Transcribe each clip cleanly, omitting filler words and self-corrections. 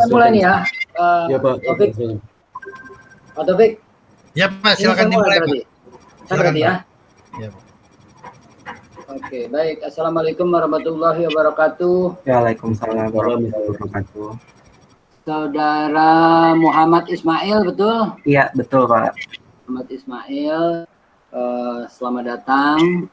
Kita mulai nih ya. Ya Pak. Taufik. Pak Taufik. Ya Pak, silakan dimulai Pak. Silakan ya. Ya, Pak. Oke, baik. Assalamualaikum warahmatullahi wabarakatuh. Waalaikumsalam warahmatullahi wabarakatuh. Saudara Muhammad Ismail, betul? Iya, betul Pak. Muhammad Ismail, selamat datang.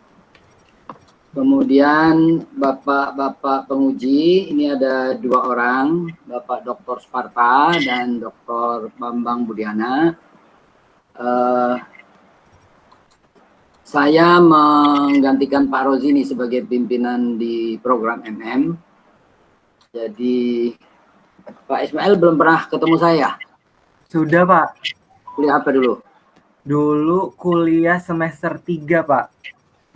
Kemudian Bapak-Bapak penguji, ini ada 2 orang, Bapak Dr. Sparta dan Dr. Bambang Budiana. Saya menggantikan Pak Rozini sebagai pimpinan di program MM. Jadi Pak Ismail belum pernah ketemu saya. Sudah Pak. Kuliah apa dulu? Dulu kuliah semester 3 Pak.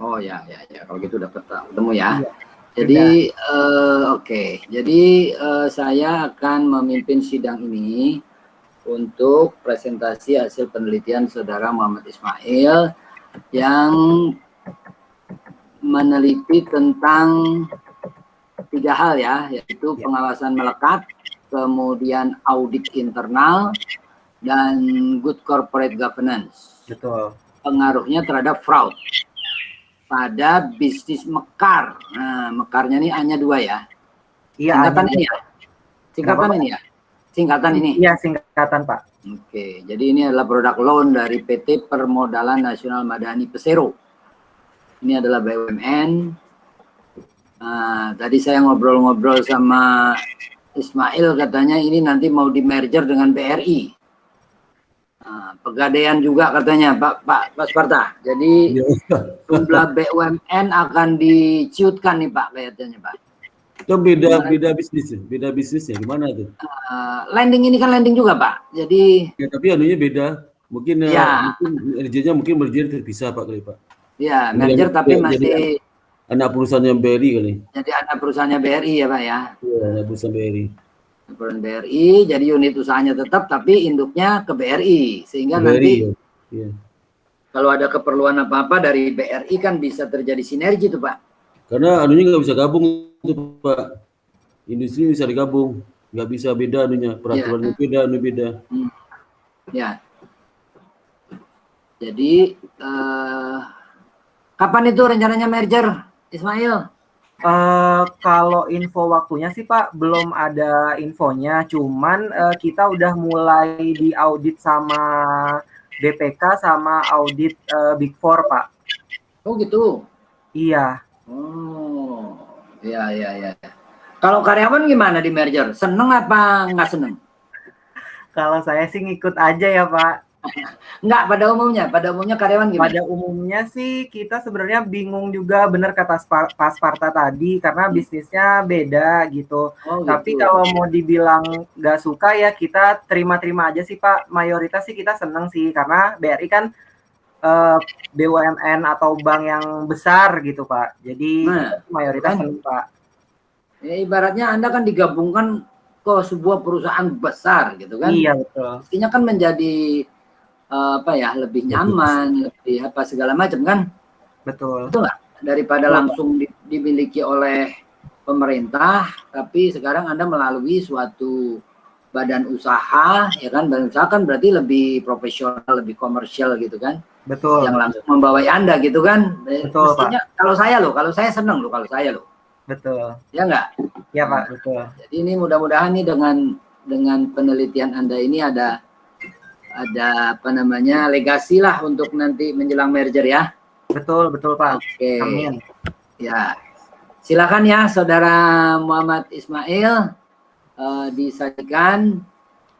Oh ya. Kalau gitu udah ketemu ya. Iya, jadi oke. Jadi saya akan memimpin sidang ini untuk presentasi hasil penelitian saudara Muhammad Ismail yang meneliti tentang 3 hal ya, yaitu pengawasan melekat, kemudian audit internal, dan good corporate governance. Betul. Pengaruhnya terhadap fraud pada bisnis mekar. Nah, mekarnya ini hanya 2 ya. Iya. Singkatan ini ya. Singkatan ini ya. Singkatan ini. Iya, singkatan Pak. Oke, jadi ini adalah produk loan dari PT Permodalan Nasional Madani Persero. Ini adalah BUMN. Nah, tadi saya ngobrol-ngobrol sama Ismail, katanya ini nanti mau di merger dengan BRI. Nah, pegadaian juga katanya Pak Sparta. Jadi jumlah BUMN akan diciutkan nih Pak, kelihatannya Pak. Itu beda bisnisnya gimana tuh? Lending ini kan lending juga Pak. Jadi ya, tapi anunya beda. Mungkin mungkin energinya mungkin merger terpisah Pak kali Pak. Ya, merger tapi masih anak perusahaannya BRI kali. Jadi anak perusahaannya BRI ya Pak ya. Iya, anak perusahaan BRI. Perusahaan BRI, jadi unit usahanya tetap tapi induknya ke BRI, sehingga nanti kalau ada keperluan apa-apa dari BRI kan bisa terjadi sinergi tuh Pak. Karena anunya nggak bisa gabung tuh Pak, industri bisa digabung, nggak bisa beda anunya, peraturannya beda. Ya, jadi kapan itu rencananya merger, Ismail? Kalau info waktunya sih Pak belum ada infonya, cuman kita udah mulai diaudit sama BPK sama audit Big Four Pak. Oh gitu. Iya. Oh, ya. Kalau karyawan gimana di merger? Seneng apa nggak seneng? Kalau saya sih ngikut aja ya Pak. Enggak, pada umumnya karyawan gimana? Pada umumnya sih kita sebenarnya bingung juga, bener kata Pak Sparta tadi, karena bisnisnya beda gitu. Tapi kalau mau dibilang nggak suka ya kita terima-terima aja sih Pak. Mayoritas sih kita seneng sih, karena BRI kan BUMN atau bank yang besar gitu Pak. Jadi mayoritas seneng Pak. Ya, ibaratnya Anda kan digabungkan ke sebuah perusahaan besar gitu kan? Iya betul. Pastinya kan menjadi lebih nyaman, lebih apa segala macam kan? Betul. Betul nggak? Daripada langsung dimiliki oleh pemerintah, tapi sekarang Anda melalui suatu badan usaha, ya kan? Badan usaha kan berarti lebih profesional, lebih komersial gitu kan? Betul. Yang langsung membawai Anda gitu kan? Betul mestinya, Pak. Kalau saya seneng loh, kalau saya loh. Betul. Ya nggak? Ya Pak, betul. Jadi ini mudah-mudahan nih dengan penelitian Anda ini ada legasi lah untuk nanti menjelang merger ya. Betul Pak. Oke. Amin. Ya, silakan ya Saudara Muhammad Ismail, disajikan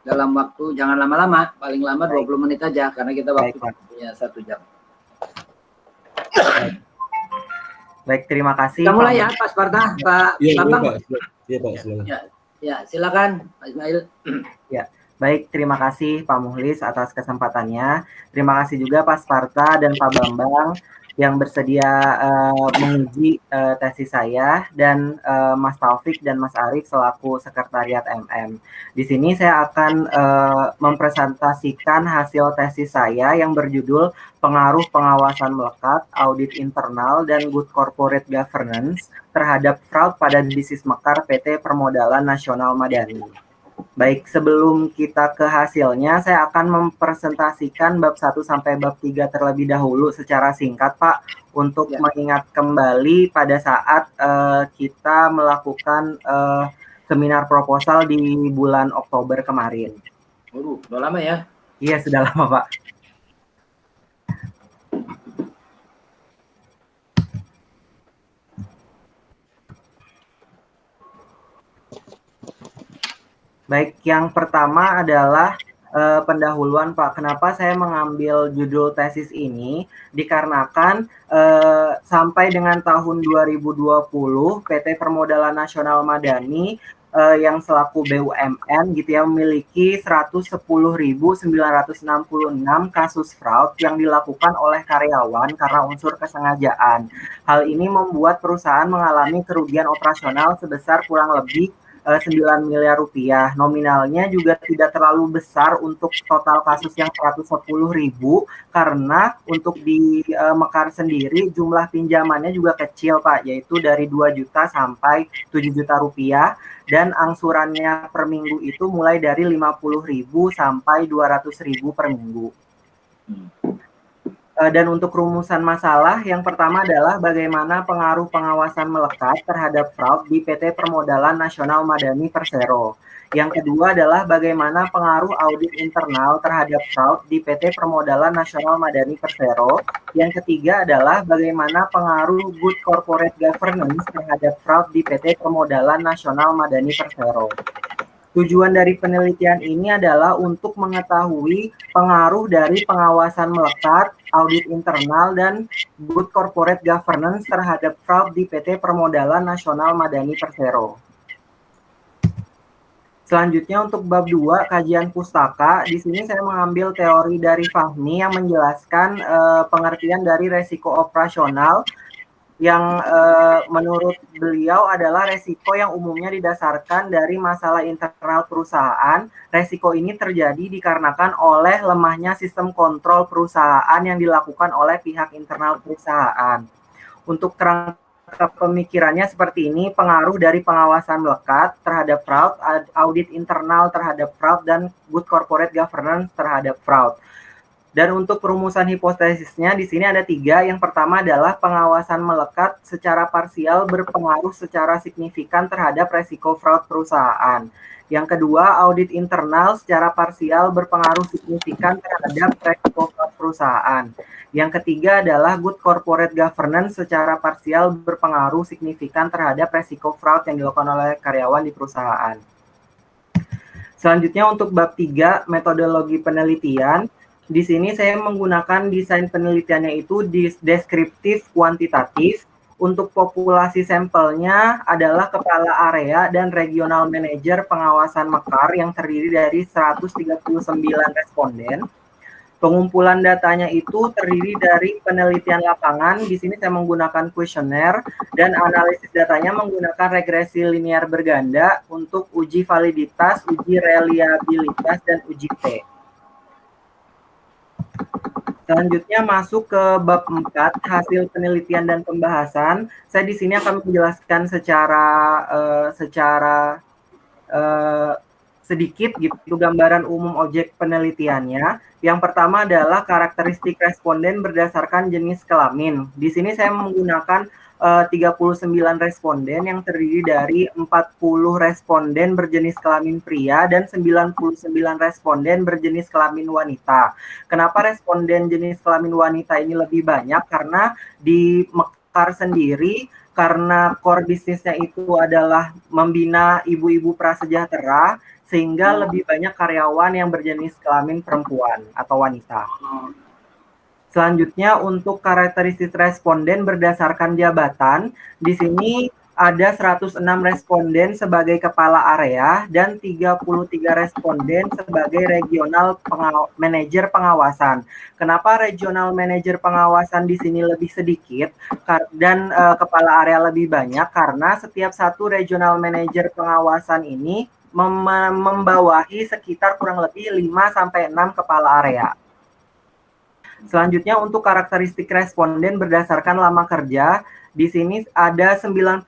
dalam waktu jangan lama-lama, paling lama 20 menit aja karena kita waktu punya 1 jam. Baik, terima kasih. Kita mulai ya Pak Sparta, Pak Bambang. Iya Pak, silakan. Ya, silakan Pak Ismail. Ya. Baik, terima kasih Pak Muhlis atas kesempatannya. Terima kasih juga Pak Sparta dan Pak Bambang yang bersedia menguji tesis saya, dan Mas Taufik dan Mas Arif selaku sekretariat MM. Di sini saya akan mempresentasikan hasil tesis saya yang berjudul Pengaruh Pengawasan Melekat, Audit Internal, dan Good Corporate Governance terhadap Fraud pada Bisnis Mekar PT Permodalan Nasional Madani. Baik, sebelum kita ke hasilnya, saya akan mempresentasikan bab 1 sampai bab 3 terlebih dahulu secara singkat, Pak, untuk mengingat kembali pada saat kita melakukan seminar proposal di bulan Oktober kemarin. Waduh, udah lama ya? Iya, sudah lama, Pak. Baik, yang pertama adalah pendahuluan, Pak. Kenapa saya mengambil judul tesis ini? Dikarenakan sampai dengan tahun 2020 PT Permodalan Nasional Madani yang selaku BUMN gitu ya memiliki 110.966 kasus fraud yang dilakukan oleh karyawan karena unsur kesengajaan. Hal ini membuat perusahaan mengalami kerugian operasional sebesar kurang lebih 9 miliar rupiah. Nominalnya juga tidak terlalu besar untuk total kasus yang 110.000 karena untuk di Mekar sendiri jumlah pinjamannya juga kecil, Pak, yaitu dari 2 juta sampai 7 juta rupiah dan angsurannya per minggu itu mulai dari 50.000 sampai 200.000 per minggu. Dan untuk rumusan masalah, yang pertama adalah bagaimana pengaruh pengawasan melekat terhadap fraud di PT Permodalan Nasional Madani Persero. Yang kedua adalah bagaimana pengaruh audit internal terhadap fraud di PT Permodalan Nasional Madani Persero. Yang ketiga adalah bagaimana pengaruh good corporate governance terhadap fraud di PT Permodalan Nasional Madani Persero. Tujuan dari penelitian ini adalah untuk mengetahui pengaruh dari pengawasan melekat, audit internal, dan good corporate governance terhadap fraud di PT Permodalan Nasional Madani Persero. Selanjutnya untuk bab 2, kajian pustaka. Di sini saya mengambil teori dari Fahmi yang menjelaskan pengertian dari resiko operasional yang menurut beliau adalah resiko yang umumnya didasarkan dari masalah internal perusahaan. Resiko ini terjadi dikarenakan oleh lemahnya sistem kontrol perusahaan yang dilakukan oleh pihak internal perusahaan. Untuk kerangka pemikirannya seperti ini, pengaruh dari pengawasan melekat terhadap fraud, audit internal terhadap fraud, dan good corporate governance terhadap fraud. Dan untuk perumusan hipotesisnya di sini ada 3. Yang pertama adalah pengawasan melekat secara parsial berpengaruh secara signifikan terhadap resiko fraud perusahaan. Yang kedua, audit internal secara parsial berpengaruh signifikan terhadap resiko fraud perusahaan. Yang ketiga adalah good corporate governance secara parsial berpengaruh signifikan terhadap resiko fraud yang dilakukan oleh karyawan di perusahaan. Selanjutnya untuk bab 3, metodologi penelitian. Di sini saya menggunakan desain penelitiannya itu deskriptif kuantitatif. Untuk populasi sampelnya adalah kepala area dan regional manager pengawasan Mekar yang terdiri dari 139 responden. Pengumpulan datanya itu terdiri dari penelitian lapangan. Di sini saya menggunakan kuesioner dan analisis datanya menggunakan regresi linear berganda untuk uji validitas, uji reliabilitas, dan uji T. Selanjutnya masuk ke bab 4, hasil penelitian dan pembahasan. Saya di sini akan menjelaskan secara sedikit gitu gambaran umum objek penelitiannya. Yang pertama adalah karakteristik responden berdasarkan jenis kelamin. Di sini saya menggunakan 39 responden yang terdiri dari 40 responden berjenis kelamin pria dan 99 responden berjenis kelamin wanita. Kenapa responden jenis kelamin wanita ini lebih banyak? Karena di Mekar sendiri, karena core bisnisnya itu adalah membina ibu-ibu prasejahtera, sehingga lebih banyak karyawan yang berjenis kelamin perempuan atau wanita. Selanjutnya untuk karakteristik responden berdasarkan jabatan, di sini ada 106 responden sebagai kepala area dan 33 responden sebagai regional manajer pengawasan. Kenapa regional manajer pengawasan di sini lebih sedikit dan kepala area lebih banyak? Karena setiap satu regional manajer pengawasan ini membawahi sekitar kurang lebih 5 sampai 6 kepala area. Selanjutnya untuk karakteristik responden berdasarkan lama kerja, di sini ada 98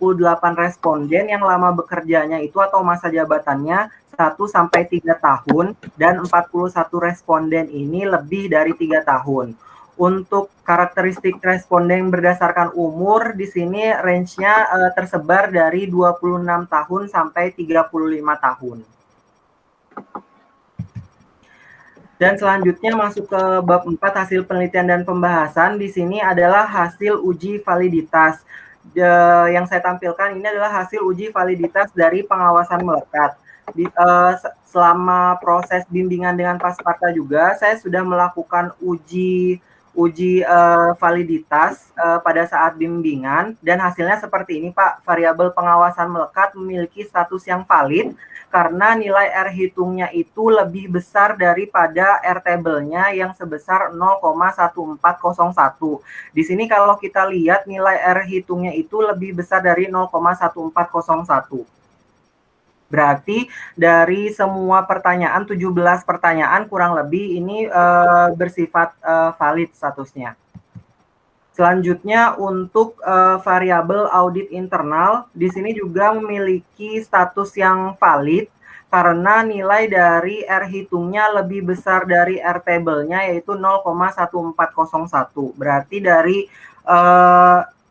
responden yang lama bekerjanya itu atau masa jabatannya 1 sampai 3 tahun dan 41 responden ini lebih dari 3 tahun. Untuk karakteristik responden berdasarkan umur di sini range-nya tersebar dari 26 tahun sampai 35 tahun. Dan selanjutnya masuk ke bab 4 hasil penelitian dan pembahasan. Di sini adalah hasil uji validitas. Yang saya tampilkan ini adalah hasil uji validitas dari pengawasan melekat. Selama proses bimbingan dengan Pasparta juga, saya sudah melakukan uji validitas pada saat bimbingan dan hasilnya seperti ini Pak. Variabel pengawasan melekat memiliki status yang valid karena nilai R hitungnya itu lebih besar daripada R tabelnya yang sebesar 0,1401. Di sini kalau kita lihat nilai R hitungnya itu lebih besar dari 0,1401. Berarti dari semua pertanyaan, 17 pertanyaan kurang lebih ini bersifat valid statusnya. Selanjutnya untuk variabel audit internal, di sini juga memiliki status yang valid karena nilai dari R hitungnya lebih besar dari R tabelnya yaitu 0,1401. Berarti dari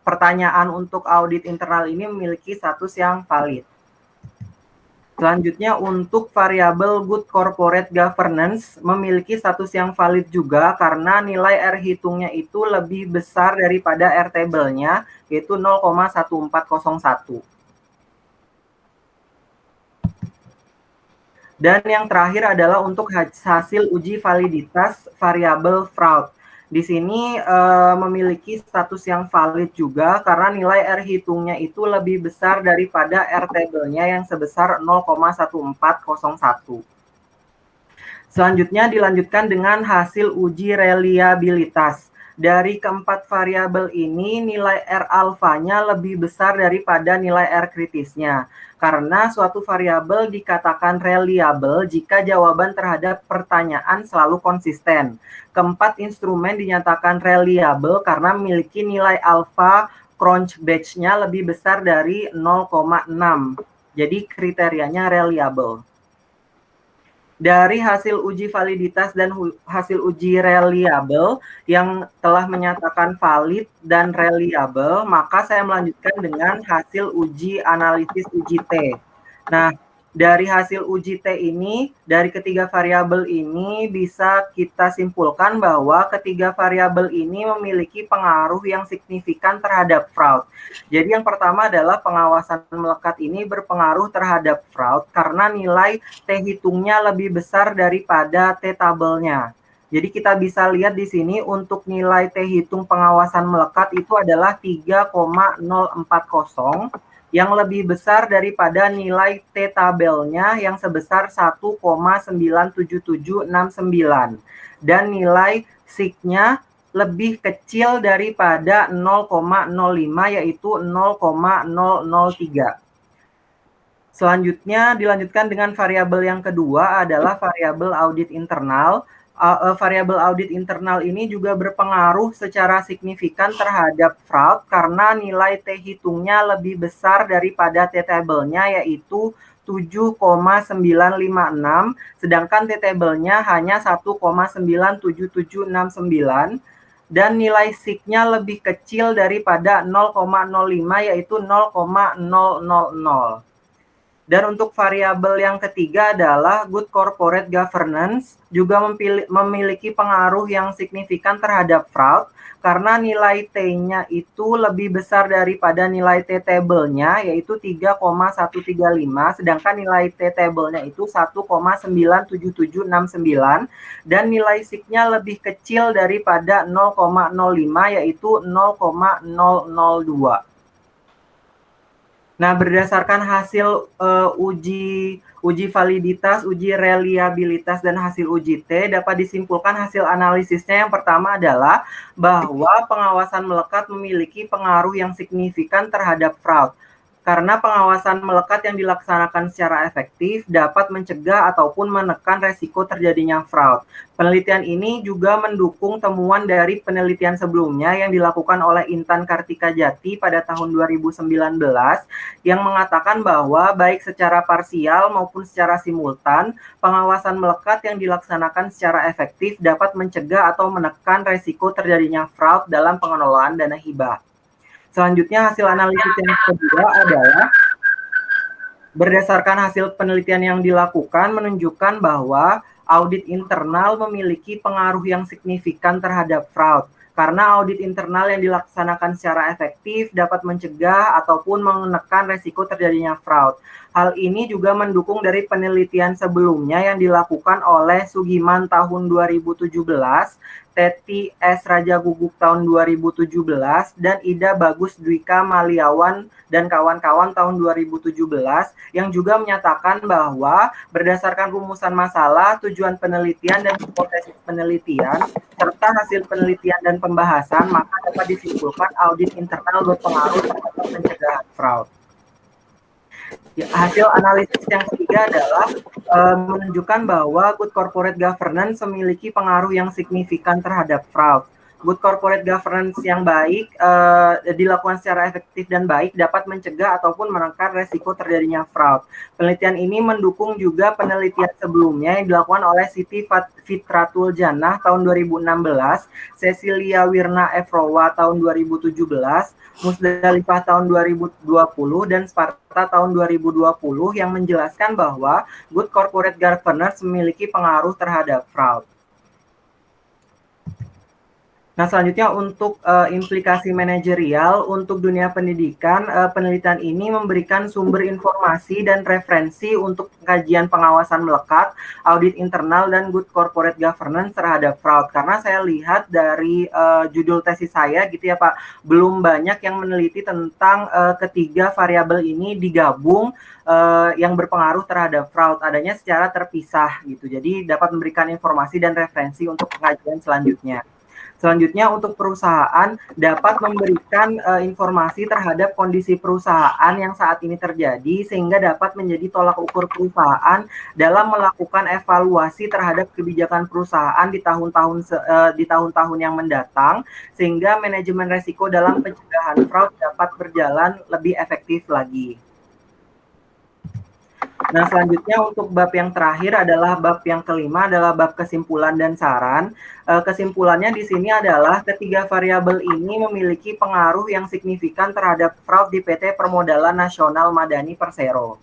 pertanyaan untuk audit internal ini memiliki status yang valid. Selanjutnya untuk variabel good corporate governance memiliki status yang valid juga karena nilai R hitungnya itu lebih besar daripada R tabelnya yaitu 0,1401. Dan yang terakhir adalah untuk hasil uji validitas variabel fraud. Di sini memiliki status yang valid juga karena nilai R hitungnya itu lebih besar daripada R tabelnya yang sebesar 0,1401. Selanjutnya dilanjutkan dengan hasil uji reliabilitas. Dari keempat variabel ini nilai R alfanya lebih besar daripada nilai R kritisnya. Karena suatu variabel dikatakan reliable jika jawaban terhadap pertanyaan selalu konsisten. Keempat instrumen dinyatakan reliable karena memiliki nilai alfa crunch batch-nya lebih besar dari 0,6. Jadi kriterianya reliable. Dari hasil uji validitas dan hasil uji reliable yang telah menyatakan valid dan reliable, maka saya melanjutkan dengan hasil uji analisis uji T. Nah, dari hasil uji T ini, dari ketiga variabel ini bisa kita simpulkan bahwa ketiga variabel ini memiliki pengaruh yang signifikan terhadap fraud. Jadi yang pertama adalah pengawasan melekat ini berpengaruh terhadap fraud karena nilai T hitungnya lebih besar daripada T tabelnya. Jadi kita bisa lihat di sini untuk nilai T hitung pengawasan melekat itu adalah 3,040 yang lebih besar daripada nilai T tabelnya yang sebesar 1,97769 dan nilai SIG-nya lebih kecil daripada 0,05 yaitu 0,003. Selanjutnya dilanjutkan dengan variabel yang kedua adalah variabel audit internal. Variabel audit internal ini juga berpengaruh secara signifikan terhadap fraud karena nilai T hitungnya lebih besar daripada T tabelnya yaitu 7,956 sedangkan T tabelnya hanya 1,97769 dan nilai SIG-nya lebih kecil daripada 0,05 yaitu 0,000. Dan untuk variabel yang ketiga adalah good corporate governance juga memiliki pengaruh yang signifikan terhadap fraud karena nilai T-nya itu lebih besar daripada nilai T tabelnya yaitu 3,135 sedangkan nilai T tabelnya itu 1,97769 dan nilai SIG-nya lebih kecil daripada 0,05 yaitu 0,002. Nah, berdasarkan hasil uji validitas, uji reliabilitas, dan hasil uji T, dapat disimpulkan hasil analisisnya yang pertama adalah bahwa pengawasan melekat memiliki pengaruh yang signifikan terhadap fraud. karena pengawasan melekat yang dilaksanakan secara efektif dapat mencegah ataupun menekan resiko terjadinya fraud. Penelitian ini juga mendukung temuan dari penelitian sebelumnya yang dilakukan oleh Intan Kartika Jati pada tahun 2019 yang mengatakan bahwa baik secara parsial maupun secara simultan, pengawasan melekat yang dilaksanakan secara efektif dapat mencegah atau menekan resiko terjadinya fraud dalam pengelolaan dana hibah. Selanjutnya, hasil analisis yang kedua adalah berdasarkan hasil penelitian yang dilakukan menunjukkan bahwa audit internal memiliki pengaruh yang signifikan terhadap fraud. Karena audit internal yang dilaksanakan secara efektif dapat mencegah ataupun menekan resiko terjadinya fraud. Hal ini juga mendukung dari penelitian sebelumnya yang dilakukan oleh Sugiman tahun 2017, Teti S. Raja Guguk tahun 2017, dan Ida Bagus Dwika Maliawan dan kawan-kawan tahun 2017 yang juga menyatakan bahwa berdasarkan rumusan masalah, tujuan penelitian dan hipotesis penelitian, serta hasil penelitian dan pembahasan, maka dapat disimpulkan audit internal berpengaruh terhadap pencegahan fraud. Hasil analisis yang ketiga adalah menunjukkan bahwa good corporate governance memiliki pengaruh yang signifikan terhadap fraud. Good corporate governance yang baik dilakukan secara efektif dan baik dapat mencegah ataupun menekan resiko terjadinya fraud. Penelitian ini mendukung juga penelitian sebelumnya yang dilakukan oleh Siti Fitratul Jannah tahun 2016, Cecilia Wirna Efrowa tahun 2017, Musdalifah tahun 2020, dan Sparta tahun 2020 yang menjelaskan bahwa good corporate governance memiliki pengaruh terhadap fraud. Nah, selanjutnya untuk implikasi manajerial untuk dunia pendidikan, penelitian ini memberikan sumber informasi dan referensi untuk kajian pengawasan melekat, audit internal, dan good corporate governance terhadap fraud. Karena saya lihat dari judul tesis saya gitu ya Pak, belum banyak yang meneliti tentang ketiga variabel ini digabung yang berpengaruh terhadap fraud, adanya secara terpisah gitu. Jadi dapat memberikan informasi dan referensi untuk pengajian selanjutnya. Selanjutnya untuk perusahaan dapat memberikan informasi terhadap kondisi perusahaan yang saat ini terjadi sehingga dapat menjadi tolak ukur perusahaan dalam melakukan evaluasi terhadap kebijakan perusahaan di tahun-tahun yang mendatang sehingga manajemen resiko dalam pencegahan fraud dapat berjalan lebih efektif lagi. Nah, selanjutnya untuk bab yang terakhir adalah bab yang kelima, adalah bab kesimpulan dan saran. Kesimpulannya di sini adalah ketiga variabel ini memiliki pengaruh yang signifikan terhadap fraud di PT Permodalan Nasional Madani Persero.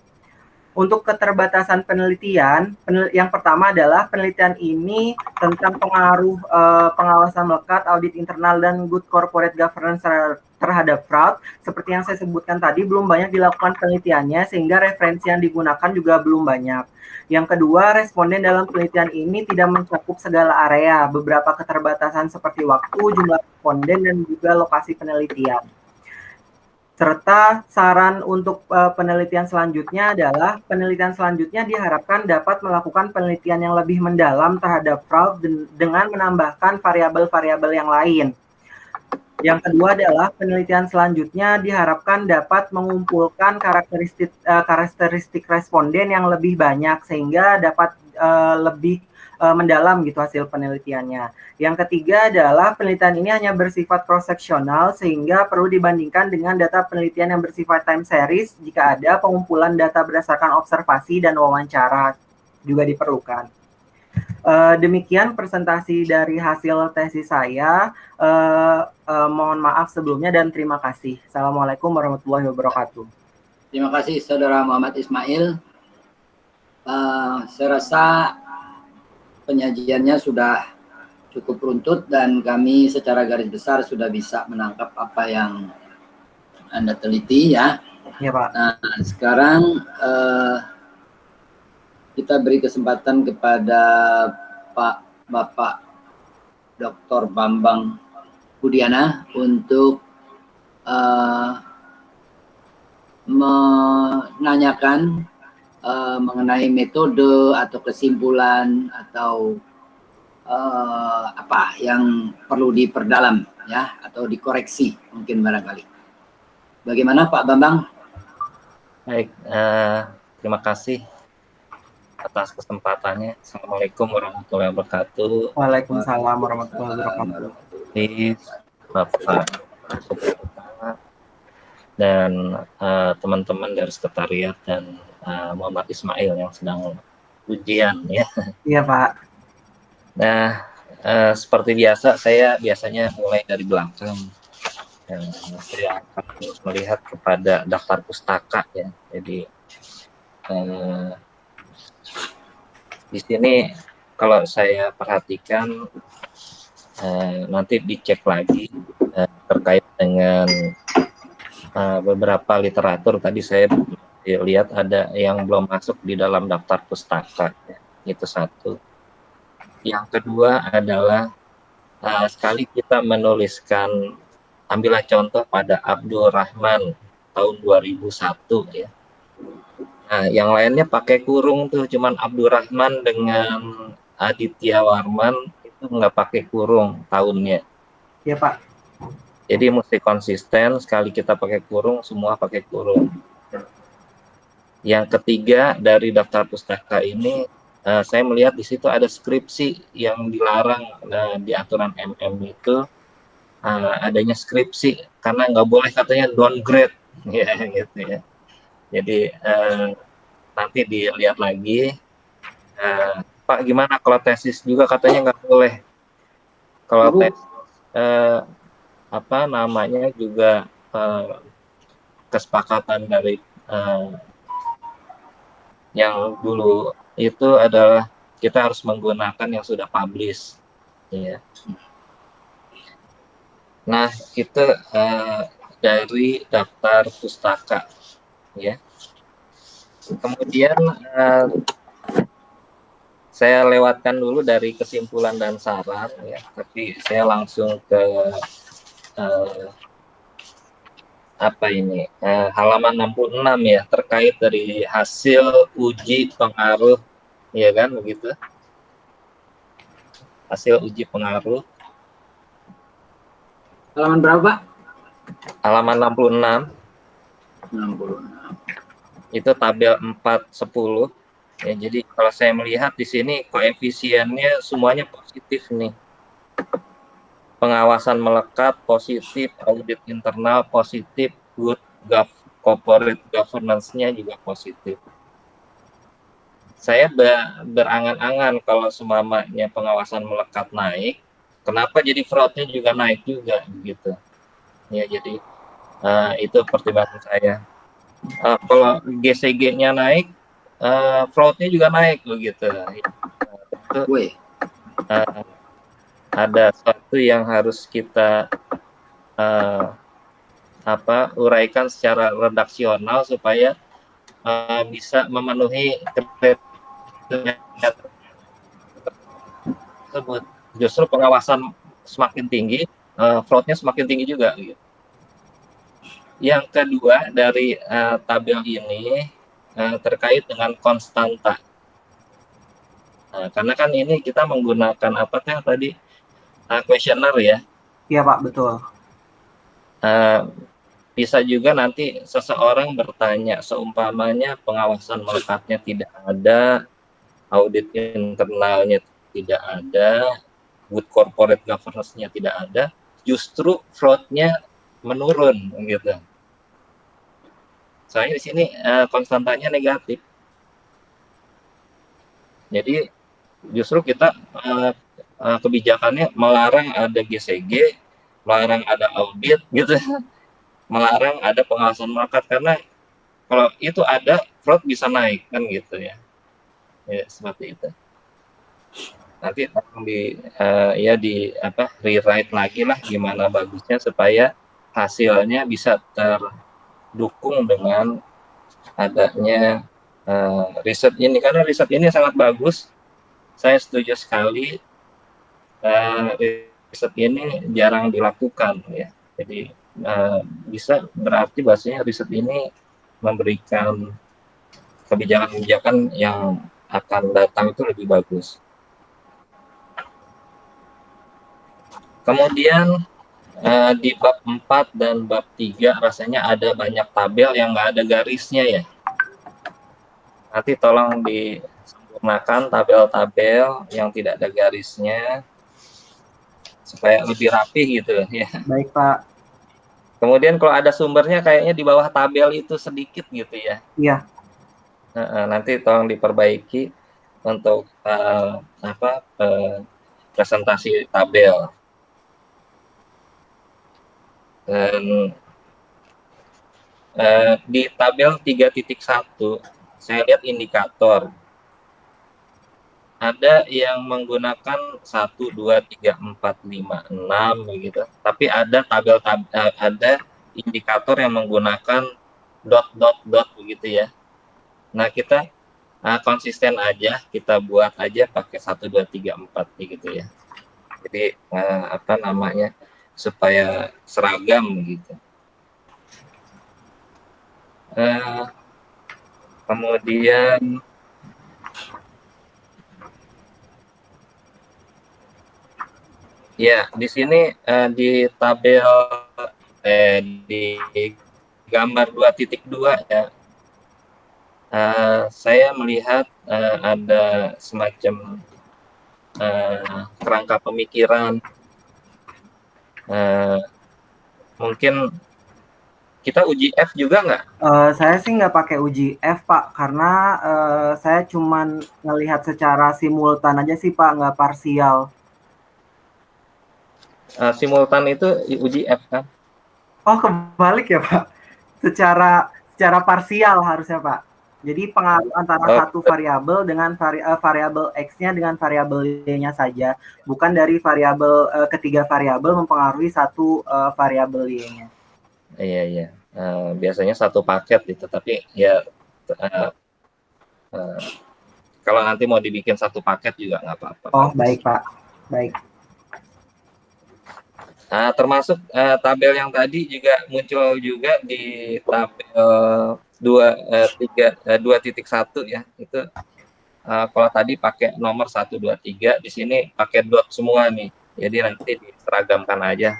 Untuk keterbatasan penelitian, yang pertama adalah penelitian ini tentang pengaruh pengawasan melekat, audit internal, dan good corporate governance terhadap fraud. Seperti yang saya sebutkan tadi, belum banyak dilakukan penelitiannya, sehingga referensi yang digunakan juga belum banyak. Yang kedua, responden dalam penelitian ini tidak mencakup segala area, beberapa keterbatasan seperti waktu, jumlah responden, dan juga lokasi penelitian. Serta saran untuk penelitian selanjutnya adalah penelitian selanjutnya diharapkan dapat melakukan penelitian yang lebih mendalam terhadap fraud dengan menambahkan variabel-variabel yang lain. Yang kedua adalah penelitian selanjutnya diharapkan dapat mengumpulkan karakteristik responden yang lebih banyak sehingga dapat lebih mendalam gitu hasil penelitiannya. Yang ketiga adalah penelitian ini hanya bersifat cross-sectional sehingga perlu dibandingkan dengan data penelitian yang bersifat time series jika ada pengumpulan data berdasarkan observasi dan wawancara juga diperlukan. Demikian presentasi dari hasil tesis saya. Mohon maaf sebelumnya dan terima kasih. Assalamualaikum warahmatullahi wabarakatuh. Terima kasih Saudara Muhammad Ismail. Saya rasa penyajiannya sudah cukup runtut dan kami secara garis besar sudah bisa menangkap apa yang Anda teliti ya. Iya Pak. Nah sekarang kita beri kesempatan kepada Bapak Dr. Bambang Budiana untuk menanyakan mengenai metode atau kesimpulan atau apa yang perlu diperdalam ya atau dikoreksi mungkin barangkali. Bagaimana Pak Bambang? Baik, terima kasih atas kesempatannya. Assalamualaikum warahmatullahi wabarakatuh. Waalaikumsalam warahmatullahi wabarakatuh. Di Bapak dan teman-teman dari sekretariat dan Muhammad Ismail yang sedang ujian ya. Iya Pak. Nah, seperti biasa saya biasanya mulai dari belakang. Saya akan melihat kepada daftar pustaka ya. Jadi di sini kalau saya perhatikan nanti dicek lagi terkait dengan beberapa literatur. Tadi saya lihat ada yang belum masuk di dalam daftar pustaka ya. Itu satu. Yang kedua adalah sekali kita menuliskan, ambillah contoh pada Abdul Rahman tahun 2001 ya. Nah, yang lainnya pakai kurung tuh, cuman Abdul Rahman dengan Aditya Warman itu nggak pakai kurung tahunnya. Iya Pak. Jadi mesti konsisten, sekali kita pakai kurung, semua pakai kurung. Yang ketiga dari daftar pustaka ini, saya melihat di situ ada skripsi yang dilarang di aturan MM itu adanya skripsi karena nggak boleh katanya downgrade ya gitu ya. Jadi nanti dilihat lagi, Pak gimana kalau tesis juga katanya nggak boleh. Kalau tesis apa namanya juga kesepakatan dari yang dulu itu adalah kita harus menggunakan yang sudah publish ya. Nah itu dari daftar pustaka ya. Kemudian saya lewatkan dulu dari kesimpulan dan saran ya, tapi saya langsung ke apa ini halaman 66 ya, terkait dari hasil uji pengaruh ya kan begitu, hasil uji pengaruh Halaman berapa? halaman 66 itu tabel 410 ya. Jadi kalau saya melihat di sini koefisiennya semuanya positif nih. Pengawasan melekat positif, audit internal positif, good corporate governance-nya juga positif. Saya berangan-angan kalau semuanya pengawasan melekat naik, kenapa jadi fraud-nya juga naik juga gitu. Ya jadi itu pertimbangan saya. Kalau GCG-nya naik, fraud-nya juga naik begitu. Itu ada sesuatu yang harus kita uraikan secara redaksional supaya bisa memenuhi kriteria tersebut. Justru pengawasan semakin tinggi, fraud-nya semakin tinggi juga. Gitu. Yang kedua dari tabel ini terkait dengan konstanta. Karena kan ini kita menggunakan apakah tadi kuesioner ya? Iya Pak, betul. Bisa juga nanti seseorang bertanya, seumpamanya pengawasan melekatnya tidak ada, audit internalnya tidak ada, good corporate governance-nya tidak ada, justru fraud-nya menurun gitu. Soalnya di sini konstantanya negatif. Jadi justru kita kebijakannya melarang ada GCG, melarang ada audit gitu, melarang ada pengawasan melekat karena kalau itu ada fraud bisa naik kan gitu ya. Ya seperti itu. Nanti tolong rewrite lagi lah gimana bagusnya supaya hasilnya bisa terdukung dengan adanya riset ini, karena riset ini sangat bagus. Saya setuju sekali. Riset ini jarang dilakukan ya. Jadi bisa berarti bahasanya riset ini memberikan kebijakan-kebijakan yang akan datang itu lebih bagus. Kemudian Di bab 4 dan bab 3 rasanya ada banyak tabel yang nggak ada garisnya ya. Nanti tolong disempurnakan tabel-tabel yang tidak ada garisnya supaya lebih rapi gitu ya. Baik, Pak. Kemudian kalau ada sumbernya kayaknya di bawah tabel itu sedikit gitu ya. Iya. Nanti tolong diperbaiki untuk presentasi tabel. Dan di tabel 3.1 saya lihat indikator. Ada yang menggunakan 1, 2, 3, 4, 5, 6 begitu. Tapi ada ada indikator yang menggunakan dot begitu ya. Nah, kita konsisten aja, kita buat aja pakai 1, 2, 3, 4 begitu ya. Jadi supaya seragam gitu. Kemudian ya, di sini di tabel di gambar 2.2 ya, saya melihat ada semacam kerangka pemikiran. Mungkin kita uji F juga nggak? Saya sih nggak pakai uji F, Pak, karena saya cuman ngelihat secara simultan aja sih, Pak, nggak parsial. Simultan itu uji F kan? Oh, kebalik ya, Pak. Secara parsial harusnya, Pak. Jadi pengaruh antara satu variabel dengan variabel X-nya dengan variabel Y-nya saja, bukan dari variabel ketiga variabel mempengaruhi satu variabel Y-nya. Iya. Biasanya satu paket gitu, tapi ya kalau nanti mau dibikin satu paket juga nggak apa-apa. Oh, baik, Pak. Baik. Termasuk tabel yang tadi juga muncul juga di tabel 2.1 ya. Itu kalau tadi pakai nomor 1, 2, 3, di sini pakai dot semua nih. Jadi nanti diseragamkan aja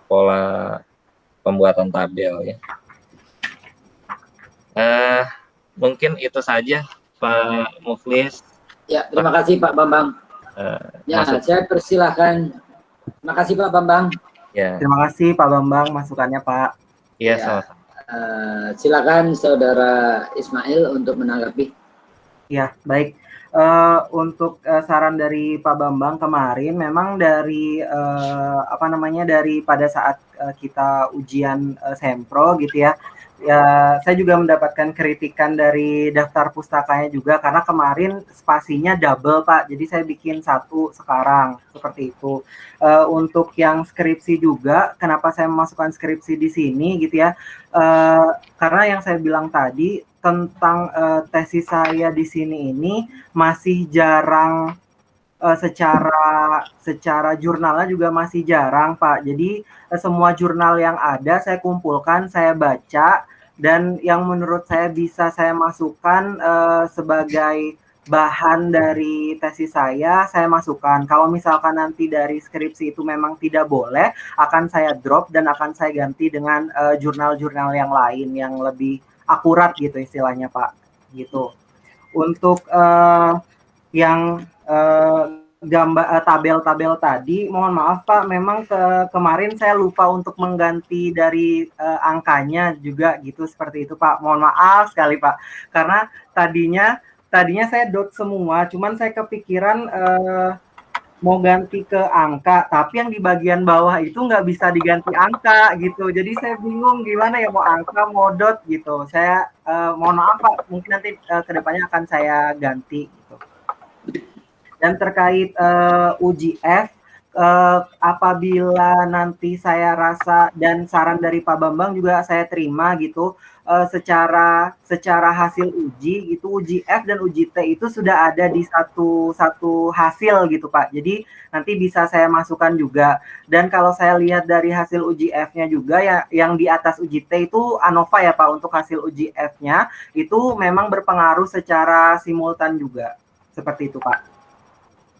pola pembuatan tabel ya. Mungkin itu saja Pak Muflis. Ya, terima kasih Pak Bambang. Saya persilahkan. Terima kasih Pak Bambang. Ya. Terima kasih Pak Bambang masukannya, Pak. Iya, sama-sama. Silakan Saudara Ismail untuk menanggapi. Ya, baik. Untuk saran dari Pak Bambang kemarin, memang dari dari pada saat kita ujian sempro gitu ya, saya juga mendapatkan kritikan dari daftar pustakanya juga karena kemarin spasinya double, Pak. Jadi saya bikin satu sekarang seperti itu. Untuk yang skripsi juga, kenapa saya memasukkan skripsi di sini gitu ya? Karena yang saya bilang tadi tentang tesis saya di sini ini masih jarang secara jurnalnya juga masih jarang, Pak. Jadi semua jurnal yang ada saya kumpulkan, saya baca, dan yang menurut saya bisa saya masukkan sebagai bahan dari tesis saya masukkan. Kalau misalkan nanti dari skripsi itu memang tidak boleh, akan saya drop dan akan saya ganti dengan jurnal-jurnal yang lain yang lebih akurat gitu istilahnya, Pak. Gitu. Untuk yang gambar tabel-tabel tadi, mohon maaf Pak, memang kemarin saya lupa untuk mengganti dari angkanya juga gitu, seperti itu Pak. Mohon maaf sekali Pak, karena tadinya saya dot semua, cuman saya kepikiran mau ganti ke angka, tapi yang di bagian bawah itu nggak bisa diganti angka gitu. Jadi saya bingung gimana ya mau angka, mau dot gitu. Saya mohon maaf Pak, mungkin nanti kedepannya akan saya ganti gitu. Dan terkait uji F, apabila nanti saya rasa dan saran dari Pak Bambang juga saya terima gitu, secara hasil uji gitu, uji F dan uji T itu sudah ada di satu hasil gitu Pak. Jadi nanti bisa saya masukkan juga. Dan kalau saya lihat dari hasil uji F-nya juga ya, yang di atas uji T itu ANOVA ya Pak, untuk hasil uji F-nya itu memang berpengaruh secara simultan juga. Seperti itu Pak.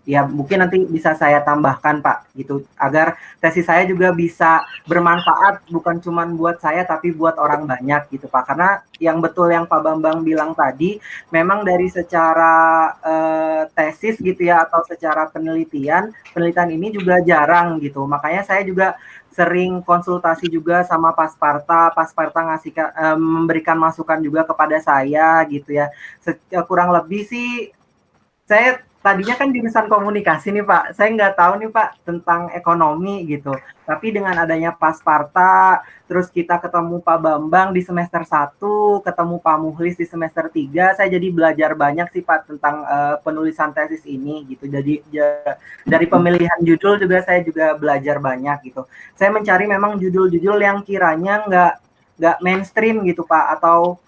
Ya mungkin nanti bisa saya tambahkan Pak gitu agar tesis saya juga bisa bermanfaat bukan cuma buat saya tapi buat orang banyak gitu Pak, karena yang betul yang Pak Bambang bilang tadi memang dari secara tesis gitu ya atau secara penelitian ini juga jarang gitu, makanya saya juga sering konsultasi juga sama Pasparta ngasih memberikan masukan juga kepada saya gitu ya. Kurang lebih sih saya tadinya kan jurusan komunikasi nih Pak, saya nggak tahu nih Pak tentang ekonomi gitu. Tapi dengan adanya Pasparta, terus kita ketemu Pak Bambang di semester 1, ketemu Pak Muhlis di semester 3, saya jadi belajar banyak sih Pak tentang penulisan tesis ini gitu. Jadi dari pemilihan judul juga saya juga belajar banyak gitu. Saya mencari memang judul-judul yang kiranya nggak mainstream gitu Pak, atau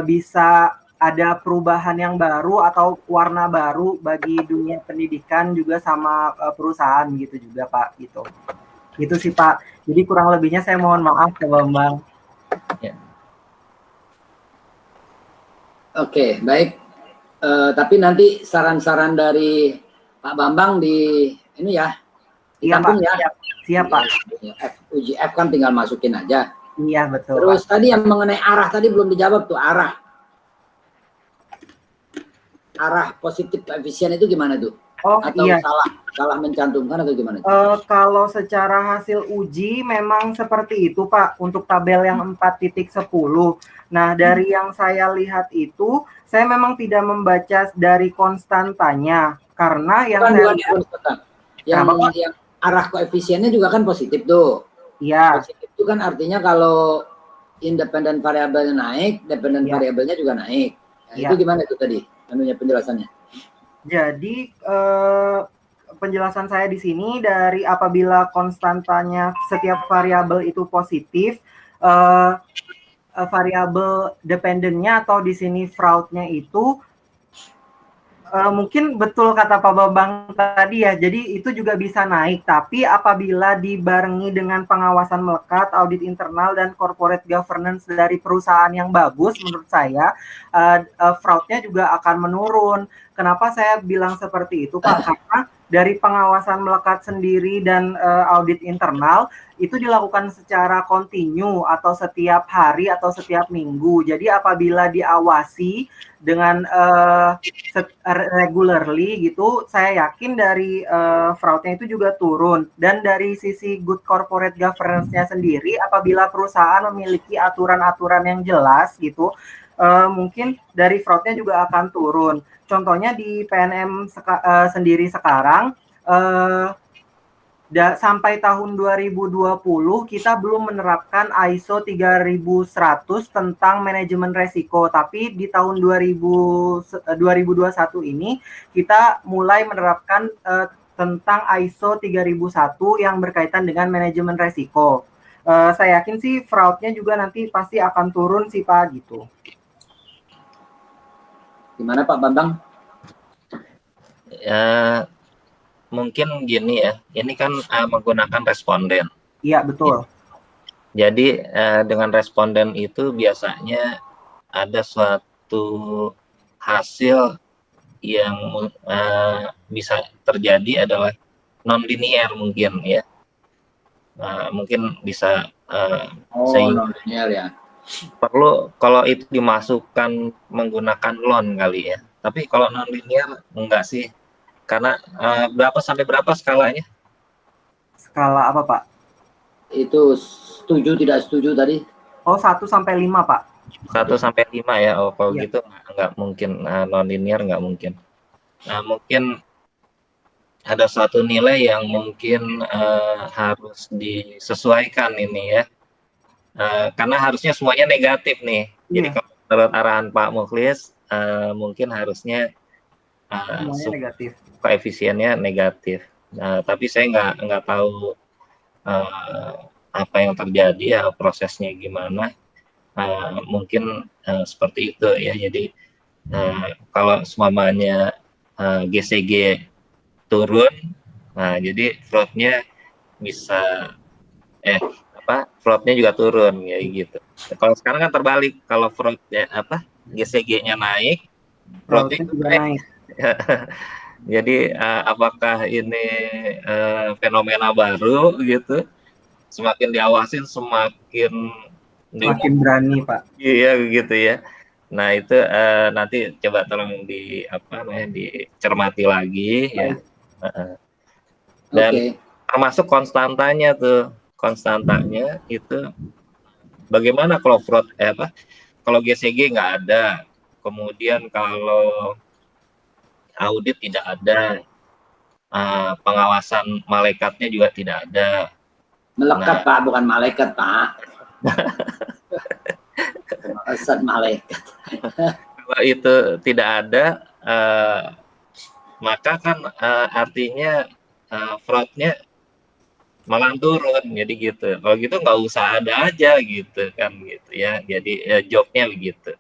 bisa ada perubahan yang baru atau warna baru bagi dunia pendidikan juga sama perusahaan gitu juga Pak gitu. Gitu sih Pak. Jadi kurang lebihnya saya mohon maaf ya Bambang. Ya. Oke, baik. Tapi nanti saran-saran dari Pak Bambang di ini ya. Iya Pak. Ya. Siap Pak. Uji F kan tinggal masukin aja. Iya betul. Terus Pak. tadi yang mengenai arah tadi belum dijawab tuh, arah positif koefisien itu gimana tuh? Oh Atau iya. salah mencantumkan atau gimana? Kalau secara hasil uji memang seperti itu Pak untuk tabel yang 4.10. Nah dari yang saya lihat itu saya memang tidak membaca dari konstantanya karena yang bukan, saya bukan lihat yang arah koefisiennya juga kan positif tuh. Iya. Positif itu kan artinya kalau independen variabelnya naik, dependen variabelnya juga naik. Nah, itu gimana itu tadi? Anunya penjelasannya. Jadi penjelasan saya di sini dari apabila konstantanya setiap variabel itu positif, variabel dependennya atau di sini fraudnya itu mungkin betul kata Pak Bambang tadi ya, jadi itu juga bisa naik, tapi apabila dibarengi dengan pengawasan melekat, audit internal, dan corporate governance dari perusahaan yang bagus, menurut saya, fraudnya juga akan menurun. Kenapa saya bilang seperti itu, Pak? Karena dari pengawasan melekat sendiri dan audit internal, itu dilakukan secara kontinu atau setiap hari atau setiap minggu. Jadi apabila diawasi dengan regularly gitu, saya yakin dari fraudnya itu juga turun. Dan dari sisi good corporate governance-nya sendiri, apabila perusahaan memiliki aturan-aturan yang jelas gitu, mungkin dari fraudnya juga akan turun. Contohnya di PNM sendiri sekarang, sampai tahun 2020 kita belum menerapkan ISO 3100 tentang manajemen resiko, tapi di tahun 2021 ini kita mulai menerapkan tentang ISO 3001 yang berkaitan dengan manajemen resiko. Saya yakin sih fraudnya juga nanti pasti akan turun sih Pak gitu. Gimana Pak Bambang? Ya, mungkin gini ya, ini kan menggunakan responden. Iya, betul. Jadi dengan responden itu biasanya ada suatu hasil yang bisa terjadi adalah non-linear mungkin ya. Mungkin bisa non-linear ya. Perlu kalau itu dimasukkan menggunakan loan kali ya. Tapi kalau non-linear enggak sih. Karena berapa sampai berapa skalanya? Skala apa Pak? Itu setuju tidak setuju tadi? Oh 1 sampai 5 Pak. 1 sampai 5 ya. Oh kalau gitu enggak mungkin non-linear enggak mungkin. Nah mungkin ada satu nilai yang mungkin harus disesuaikan ini ya. Karena harusnya semuanya negatif nih. Jadi kalau menurut arahan Pak Mukhlis mungkin harusnya negatif. Koefisiennya negatif. Tapi saya nggak tahu apa yang terjadi ya, prosesnya gimana. Mungkin seperti itu ya. Jadi kalau semuanya GCG turun, nah jadi fraudnya bisa fraudnya juga turun ya gitu. Kalau sekarang kan terbalik, kalau fraudnya GCG-nya naik, fraudnya juga naik. Jadi apakah ini fenomena baru gitu? Semakin diawasin semakin Makin berani, Pak. iya gitu ya. Nah itu nanti coba tolong dicermati lagi ya. Dan Oke. termasuk konstantanya itu bagaimana kalau fraud kalau GCG nggak ada, kemudian kalau audit tidak ada, pengawasan malaikatnya juga tidak ada. Melekat Nah, Pak, bukan malaikat Pak. Pengawasan malaikat. kalau itu tidak ada, maka kan artinya fraudnya malah turun, jadi gitu. Kalau gitu nggak usah ada aja gitu kan gitu ya. Jadi jobnya begitu.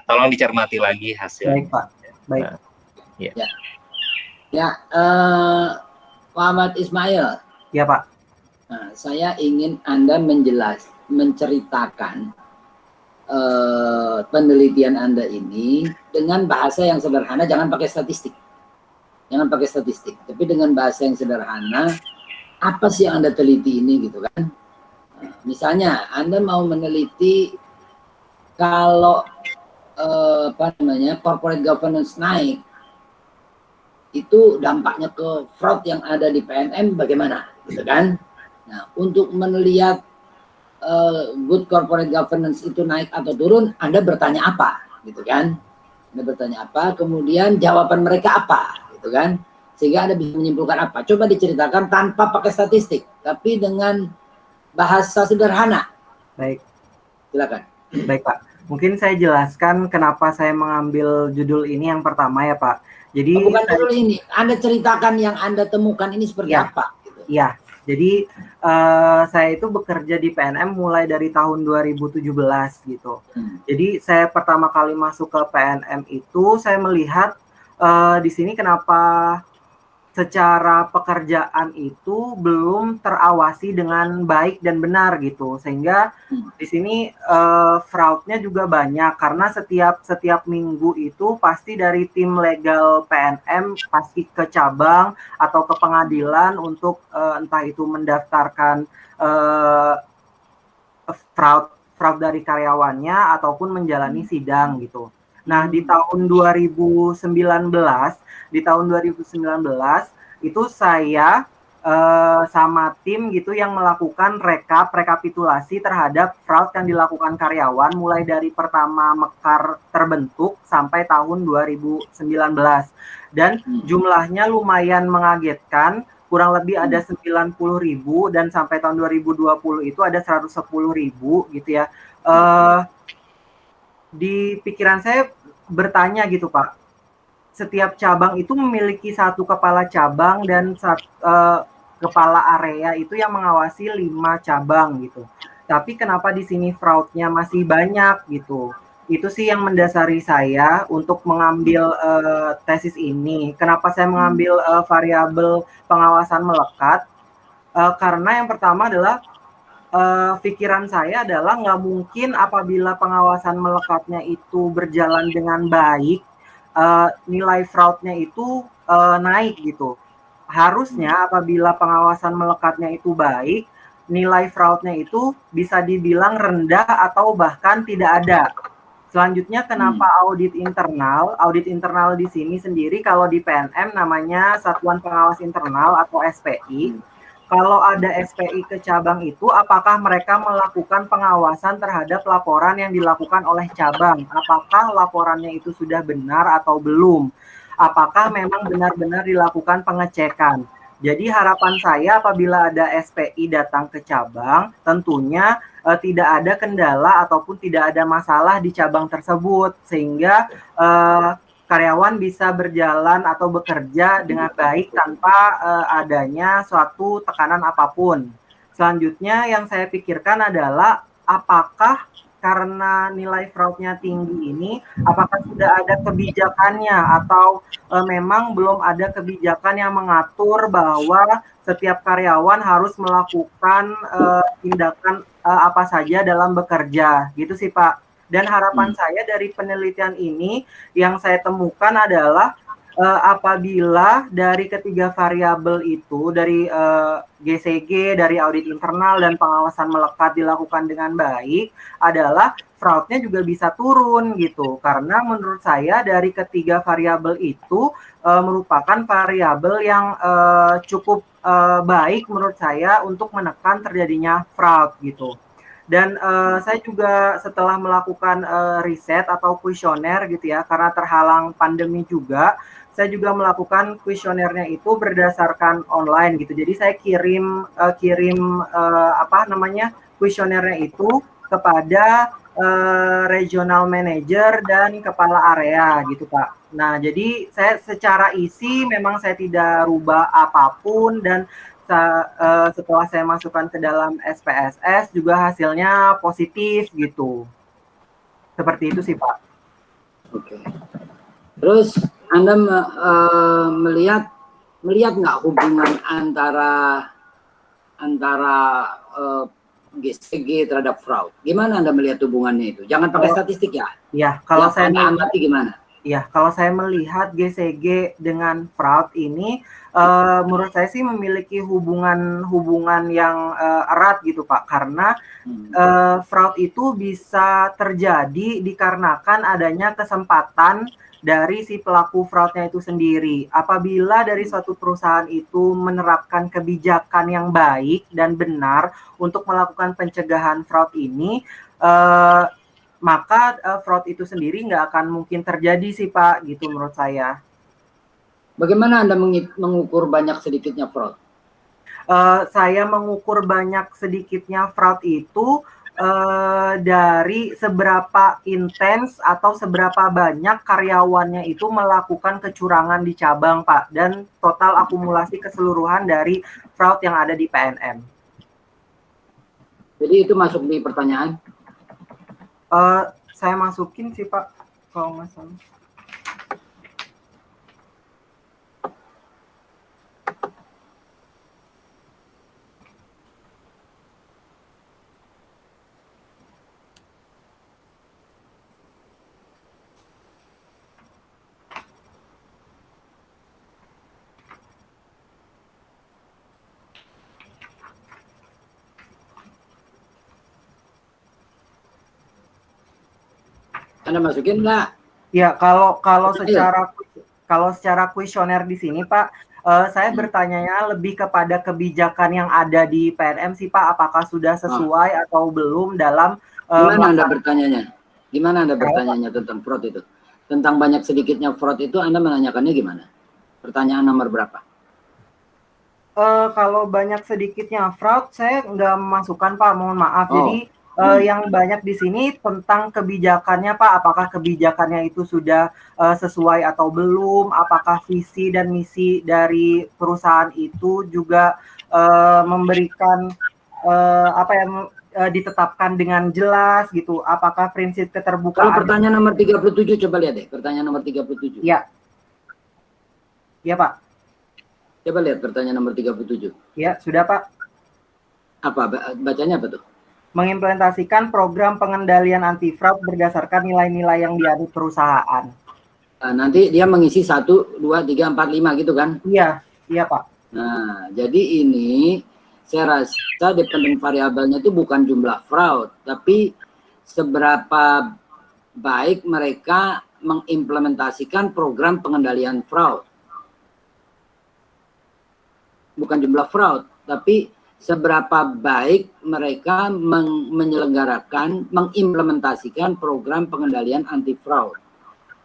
Tolong dicermati lagi hasilnya. Baik, Pak. Baik. Ya, Muhammad Ismail. Ya, Pak. Nah, saya ingin Anda menceritakan penelitian Anda ini dengan bahasa yang sederhana, jangan pakai statistik. Jangan pakai statistik, tapi dengan bahasa yang sederhana, apa sih yang Anda teliti ini gitu kan. Misalnya Anda mau meneliti kalau corporate governance naik, itu dampaknya ke fraud yang ada di PNM bagaimana gitu kan. Nah, untuk melihat good corporate governance itu naik atau turun, Anda bertanya apa gitu kan. Anda bertanya apa, kemudian jawaban mereka apa gitu kan, sehingga Anda bisa menyimpulkan apa. Coba diceritakan tanpa pakai statistik, tapi dengan bahasa sederhana. Baik. Silakan. Baik, Pak. Mungkin saya jelaskan kenapa saya mengambil judul ini yang pertama ya, Pak. Jadi bukan judul ini, Anda ceritakan yang Anda temukan ini seperti apa gitu. Iya. Jadi saya itu bekerja di PNM mulai dari tahun 2017 gitu. Jadi saya pertama kali masuk ke PNM itu saya melihat di sini kenapa secara pekerjaan itu belum terawasi dengan baik dan benar gitu, sehingga di sini fraudnya juga banyak karena setiap minggu itu pasti dari tim legal PNM pasti ke cabang atau ke pengadilan untuk entah itu mendaftarkan fraud dari karyawannya ataupun menjalani sidang gitu. Nah, di tahun 2019 itu saya sama tim gitu yang melakukan rekapitulasi terhadap fraud yang dilakukan karyawan mulai dari pertama Mekar terbentuk sampai tahun 2019. Dan jumlahnya lumayan mengagetkan, kurang lebih ada 90.000 dan sampai tahun 2020 itu ada 110.000 gitu ya. Di pikiran saya bertanya gitu, Pak, setiap cabang itu memiliki satu kepala cabang dan kepala area itu yang mengawasi 5 cabang gitu. Tapi kenapa di sini fraudnya masih banyak gitu? Itu sih yang mendasari saya untuk mengambil tesis ini. Kenapa saya mengambil variabel pengawasan melekat? Karena yang pertama adalah pikiran saya adalah nggak mungkin apabila pengawasan melekatnya itu berjalan dengan baik, nilai fraudnya itu naik gitu. Harusnya apabila pengawasan melekatnya itu baik, nilai fraudnya itu bisa dibilang rendah atau bahkan tidak ada. Selanjutnya kenapa audit internal? Audit internal di sini sendiri kalau di PNM namanya Satuan Pengawas Internal atau SPI. Kalau ada SPI ke cabang itu, apakah mereka melakukan pengawasan terhadap laporan yang dilakukan oleh cabang? Apakah laporannya itu sudah benar atau belum? Apakah memang benar-benar dilakukan pengecekan? Jadi harapan saya apabila ada SPI datang ke cabang, tentunya tidak ada kendala ataupun tidak ada masalah di cabang tersebut, sehingga karyawan bisa berjalan atau bekerja dengan baik tanpa adanya suatu tekanan apapun. Selanjutnya yang saya pikirkan adalah apakah karena nilai fraudnya tinggi ini, apakah sudah ada kebijakannya atau memang belum ada kebijakan yang mengatur bahwa setiap karyawan harus melakukan tindakan apa saja dalam bekerja, gitu sih Pak. Dan harapan saya dari penelitian ini yang saya temukan adalah apabila dari ketiga variabel itu, dari GCG, dari audit internal dan pengawasan melekat dilakukan dengan baik, adalah fraudnya juga bisa turun gitu. Karena menurut saya dari ketiga variabel itu merupakan variabel yang cukup baik menurut saya untuk menekan terjadinya fraud gitu. Dan saya juga setelah melakukan riset atau kuesioner gitu ya, karena terhalang pandemi juga, saya juga melakukan kuesionernya itu berdasarkan online gitu. Jadi saya kirim kuesionernya itu kepada regional manager dan kepala area gitu Pak. Nah jadi saya secara isi memang saya tidak rubah apapun, dan setelah saya masukkan ke dalam SPSS juga hasilnya positif gitu. Seperti itu sih Pak. Oke. Terus Anda melihat nggak hubungan antara GCG terhadap fraud? Gimana Anda melihat hubungannya itu? Jangan pakai statistik ya. Iya, kalau saya amati gimana? Iya, kalau saya melihat GCG dengan fraud ini, menurut saya sih memiliki hubungan yang erat gitu Pak, karena fraud itu bisa terjadi dikarenakan adanya kesempatan dari si pelaku fraudnya itu sendiri. Apabila dari suatu perusahaan itu menerapkan kebijakan yang baik dan benar untuk melakukan pencegahan fraud ini, maka fraud itu sendiri nggak akan mungkin terjadi sih Pak, gitu menurut saya. Bagaimana Anda mengukur banyak sedikitnya fraud? Saya mengukur banyak sedikitnya fraud itu dari seberapa intens atau seberapa banyak karyawannya itu melakukan kecurangan di cabang Pak, dan total akumulasi keseluruhan dari fraud yang ada di PNM. Jadi itu masuk di pertanyaan? Saya masukin sih Pak, kalau nggak salah. Anda masukin nggak? Ya, kalau secara kuesioner di sini Pak, saya bertanyanya lebih kepada kebijakan yang ada di PNM sih Pak, apakah sudah sesuai atau belum dalam Gimana Anda bertanyanya? Gimana Anda bertanyanya tentang fraud itu? Tentang banyak sedikitnya fraud itu Anda menanyakannya gimana? Pertanyaan nomor berapa? Kalau banyak sedikitnya fraud saya nggak memasukkan Pak, mohon maaf. Jadi yang banyak di sini tentang kebijakannya Pak, apakah kebijakannya itu sudah sesuai atau belum, apakah visi dan misi dari perusahaan itu juga memberikan ditetapkan dengan jelas gitu, apakah prinsip keterbukaan. Kalau pertanyaan nomor 37 coba lihat deh, pertanyaan nomor 37. Iya. Iya Pak. Coba lihat pertanyaan nomor 37. Ya, sudah Pak. Apa bacanya apa tuh? Mengimplementasikan program pengendalian anti fraud berdasarkan nilai-nilai yang dianut perusahaan. Nanti dia mengisi 1, 2, 3, 4, 5 gitu kan? Iya, iya Pak. Nah, jadi ini saya rasa dependent variabelnya itu bukan jumlah fraud, tapi seberapa baik mereka mengimplementasikan program pengendalian fraud. Bukan jumlah fraud, tapi seberapa baik mereka mengimplementasikan program pengendalian anti fraud.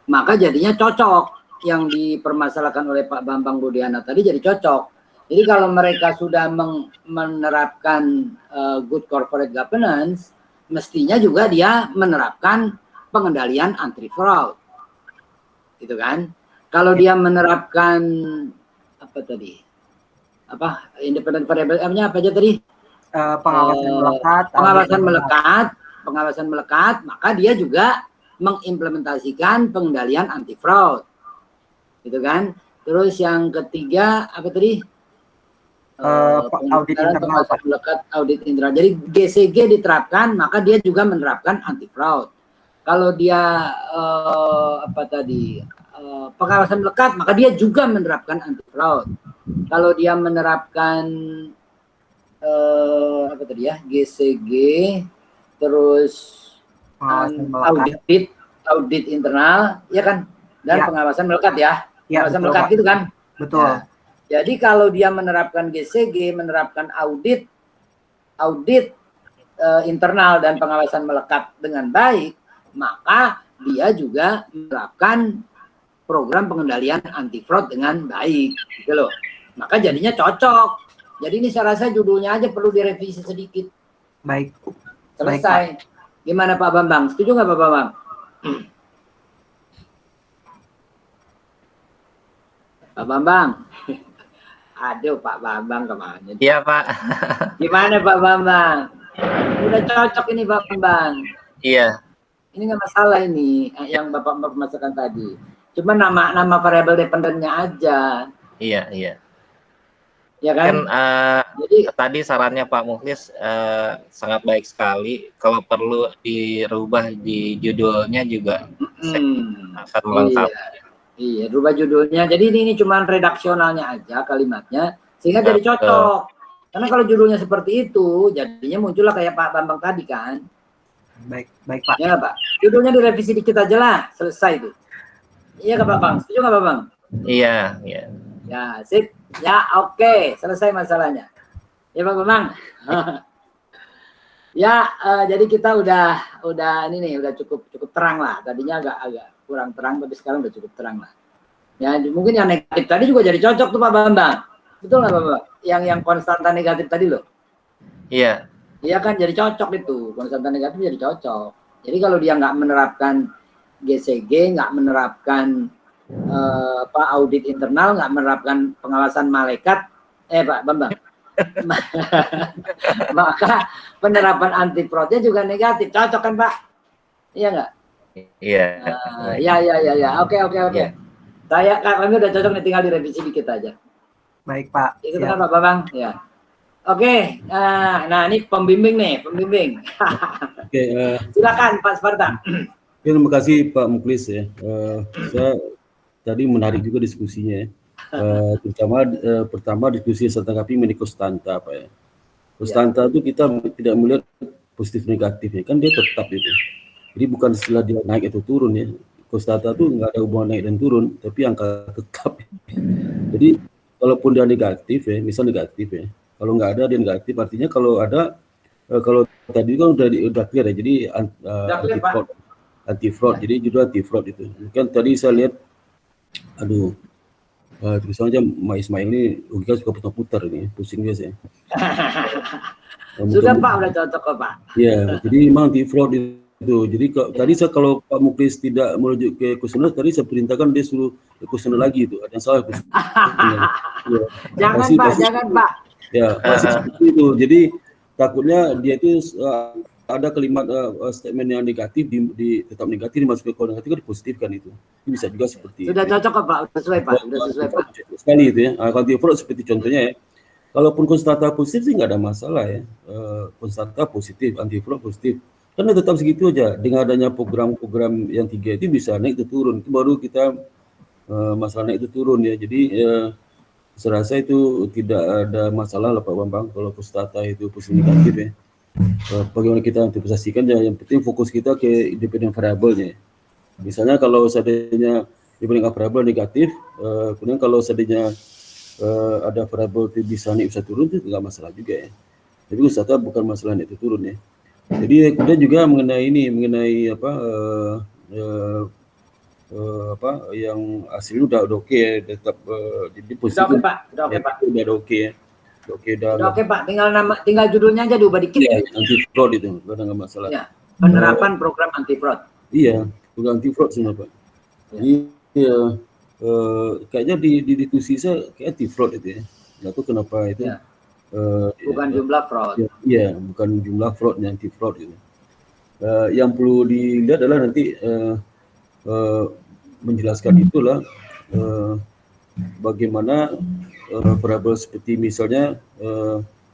Maka jadinya cocok yang dipermasalahkan oleh Pak Bambang Budiana tadi, jadi cocok. Jadi kalau mereka sudah menerapkan good corporate governance, mestinya juga dia menerapkan pengendalian anti fraud. Gitu kan? Kalau dia menerapkan apa tadi? Independent variable apa aja tadi? Pengawasan melekat, maka dia juga mengimplementasikan pengendalian anti fraud, gitu kan? Terus yang ketiga apa tadi? Audit internal. Audit internal. Jadi GCG diterapkan, maka dia juga menerapkan anti fraud. Kalau dia pengawasan melekat, maka dia juga menerapkan anti fraud. Kalau dia menerapkan apa tadi ya, GCG, terus audit internal, ya kan, dan pengawasan melekat ya, pengawasan melekat gitu kan. Betul. Ya. Jadi kalau dia menerapkan GCG, menerapkan audit internal dan pengawasan melekat dengan baik, maka dia juga menerapkan program pengendalian anti fraud dengan baik, gitu loh. Maka jadinya cocok. Jadi ini saya rasa judulnya aja perlu direvisi sedikit. Baik. Selesai. Baik, Gimana Pak Bambang? Setuju nggak Pak Bambang? Pak Bambang. Aduh Pak Bambang kemana? Iya Pak. Gimana Pak Bambang? Udah cocok ini Pak Bambang. Iya. Ini nggak masalah ini yang Bapak masukkan tadi. Cuma nama variabel dependennya aja. Iya. Ya kan? Jadi tadi sarannya Pak Mukhlis sangat baik sekali. Kalau perlu dirubah di judulnya juga akan melengkapi. Iya, rubah judulnya. Jadi ini cuma redaksionalnya aja kalimatnya, sehingga jadi cocok. Karena kalau judulnya seperti itu, jadinya muncullah kayak Pak Bambang tadi kan. Baik Pak. Ya Pak. Judulnya direvisi dikit aja lah, selesai itu. Iya Pak Bambang, setuju nggak Pak Bambang? Iya. Ya, sip. Ya, oke. Selesai masalahnya. Ya Pak Bambang. Ya, jadi kita udah ini nih, udah cukup terang lah. Tadinya agak kurang terang, tapi sekarang udah cukup terang lah. Ya, mungkin yang negatif tadi juga jadi cocok tuh Pak Bambang. Betul nggak Pak Bambang? Yang konstanta negatif tadi loh. Iya. Iya kan, jadi cocok itu. Konstanta negatif jadi cocok. Jadi kalau dia nggak menerapkan GCG, nggak menerapkan audit internal, nggak menerapkan pengawasan malaikat, Pak Bambang, maka penerapan anti fraudnya juga negatif. Cocok kan Pak? Iya nggak? Iya. Ya. Oke. Kami udah cocok nih, tinggal direvisi dikit aja. Baik Pak. Itu kan Pak Bambang? Ya. Oke. Nah ini pembimbing. Oke, Silakan Pak Sparta. terima kasih Pak Mukhlis ya. Saya tadi menarik juga diskusinya ya. Terutama pertama diskusi tentang mengenai konstanta Pak ya. Konstanta itu kita tidak melihat positif negatifnya, kan dia tetap itu. Jadi bukan istilah dia naik atau turun ya. Konstanta itu nggak ada hubungan naik dan turun, tapi angka tetap. Jadi kalaupun dia negatif ya, misal negatif ya. Kalau nggak ada dia negatif, artinya kalau ada, kalau tadi kan udah clear ya. Jadi anti fraud. Jadi judul anti fraud itu. Kan tadi saya lihat, aduh, tulisannya Mak Ismail ini logika suka putar-putar ini, pusing biasa ya. Sudah Pak, udah cocok kok Pak. Iya, jadi memang anti fraud itu. Jadi tadi saya kalau Pak Mukhlis tidak merujuk ke kuesioner, tadi saya perintahkan dia suruh ke kuesioner lagi itu. Ada yang salah ya. Jangan Pak. Ya, masih seperti itu. Jadi takutnya dia itu ada kalimat statement yang negatif tetap negatif dimasukkan ke negatif kan dipositifkan itu. Ini bisa juga seperti sudah itu. Cocok kok Pak, sesuai Pak, sudah sesuai Pak. Sekali itu ya. Anti fraud seperti contohnya ya. Kalaupun konstanta positif sih nggak ada masalah ya. Konstanta positif, anti fraud positif. Karena tetap segitu aja. Dengan adanya program-program yang 3 itu bisa naik itu turun. Itu baru kita masalah naik itu turun ya. Jadi saya rasa itu tidak ada masalah lah Pak Bambang kalau konstanta itu positif negatif ya. Bagaimana kita interpretasikan ya, yang penting fokus kita ke independent variabelnya. Misalnya kalau seandainya independent variabel negatif, kemudian kalau seandainya ada variabel bisa naik bisa turun itu nggak masalah juga ya. Tapi konstanta bukan masalah naik itu turun ya. Jadi kemudian juga mengenai apa yang hasilnya udah oke ya, tetap jadi positif. Udah oke Pak. Udah oke ya. Udah oke Pak, tinggal judulnya aja diubah dikit. Iya, anti fraud itu, nggak masalah. Ya, penerapan program anti fraud. Iya, program anti fraud semua Pak. Jadi kayaknya di diskusi saya kayak anti fraud itu ya. Nggak tahu kenapa itu. Ya. Bukan jumlah fraud. Iya, bukan jumlah fraud, anti fraud itu. Yang perlu dilihat adalah nanti menjelaskan itulah bagaimana variabel seperti misalnya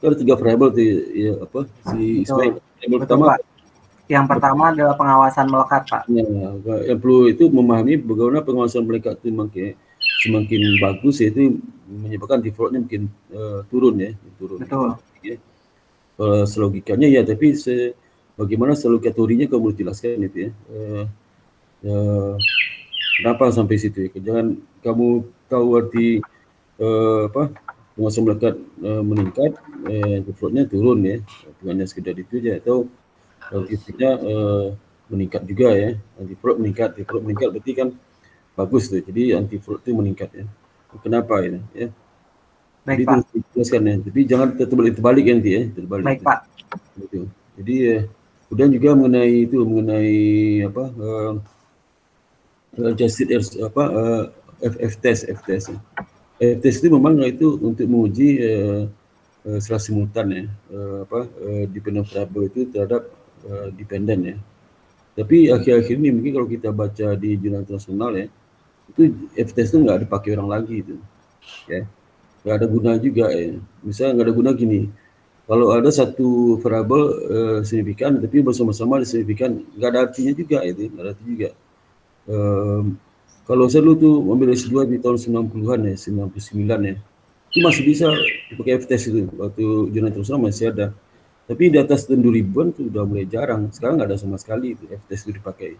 ada 3 variabel ya, si Ismail. Variabel pertama Yang pertama adalah pengawasan melekat, Pak. Ya, yang perlu itu memahami bagaimana pengawasan melekat itu semakin bagus, yaitu menyebabkan defaultnya mungkin turun ya, turun. Betul. Ya. Selogikanya ya, tapi bagaimana selogikatorinya kamu jelaskan itu ya. Kenapa sampai situ ya? Jangan kamu tahu arti pengawasan melekat meningkat, defaultnya turun ya, bukannya sekedar itu aja, atau intinya meningkat juga ya, anti-fraud meningkat berarti kan bagus tuh, jadi anti-fraud itu meningkat ya. Kenapa ini ya? Baik, jadi Pak. terus dijelaskan ya, tapi jangan terbalik ya nanti ya, terbalik. Baik, Pak. Gitu. Jadi kemudian juga mengenai apa justice F-test itu memang itu untuk menguji secara simultan ya, dependent variable itu terhadap dependent ya. Tapi akhir-akhir ini mungkin kalau kita baca di jurnal internasional ya, itu F-test itu nggak dipakai orang lagi itu, ya, nggak ada guna juga ya. Misalnya nggak ada guna gini, kalau ada satu variabel signifikan, tapi bersama-sama signifikan, nggak ada artinya juga itu, nggak ada arti juga. Kalau saya dulu tuh ambil S2 di tahun 90-an ya, 99 ya, itu masih bisa dipakai F-test itu, waktu jurnal internasional masih ada. Tapi di atas tahun 2000-an itu udah mulai jarang. Sekarang nggak ada sama sekali itu F-test itu dipakai.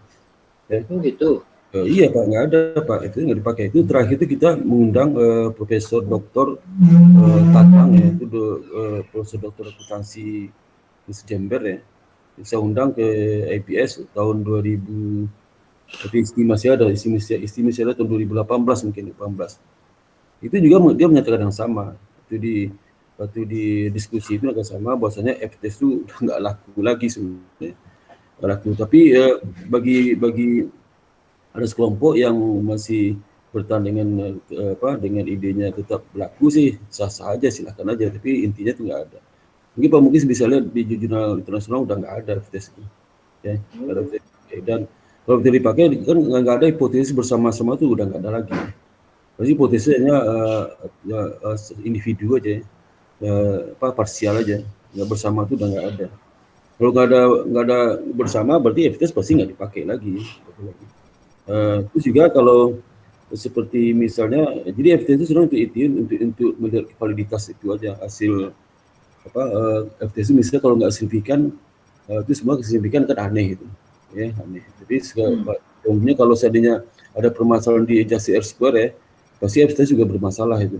Ya. Oh gitu. Iya Pak, nggak ada Pak, itu nggak dipakai. Itu terakhir itu kita mengundang Profesor Dr. Tatang ya, itu Profesor Dr. Akuntansi Jember ya. Saya undang ke IPS tahun 2000. Tapi masih ada tahun 2018 mungkin 18. Itu juga dia menyatakan yang sama. Waktu di diskusi itu agak sama, bahwasanya F-test itu nggak laku lagi sebenarnya, nggak laku. Tapi bagi ada sekelompok yang masih bertahan dengan idenya tetap berlaku sih, sah-sah aja, silahkan aja. Tapi intinya itu nggak ada. Mungkin Pak Mukis bisa lihat di jurnal internasional udah nggak ada F-test itu, ya. Dan kalau tidak dipakai kan nggak ada hipotesis bersama-sama itu udah nggak ada lagi. Jadi hipotesisnya individu aja, parsial aja, nggak bersama itu udah nggak ada. Kalau nggak ada bersama berarti F-test pasti nggak dipakai lagi. Terus juga kalau seperti misalnya, jadi F-test itu sebenarnya untuk melihat validitas itu aja, hasil F-test itu misalnya kalau nggak signifikan, itu semua signifikan kan aneh itu, ya aneh. Jadi umumnya kalau seandainya ada permasalahan di justice R-square ya, pasti F-test juga bermasalah itu.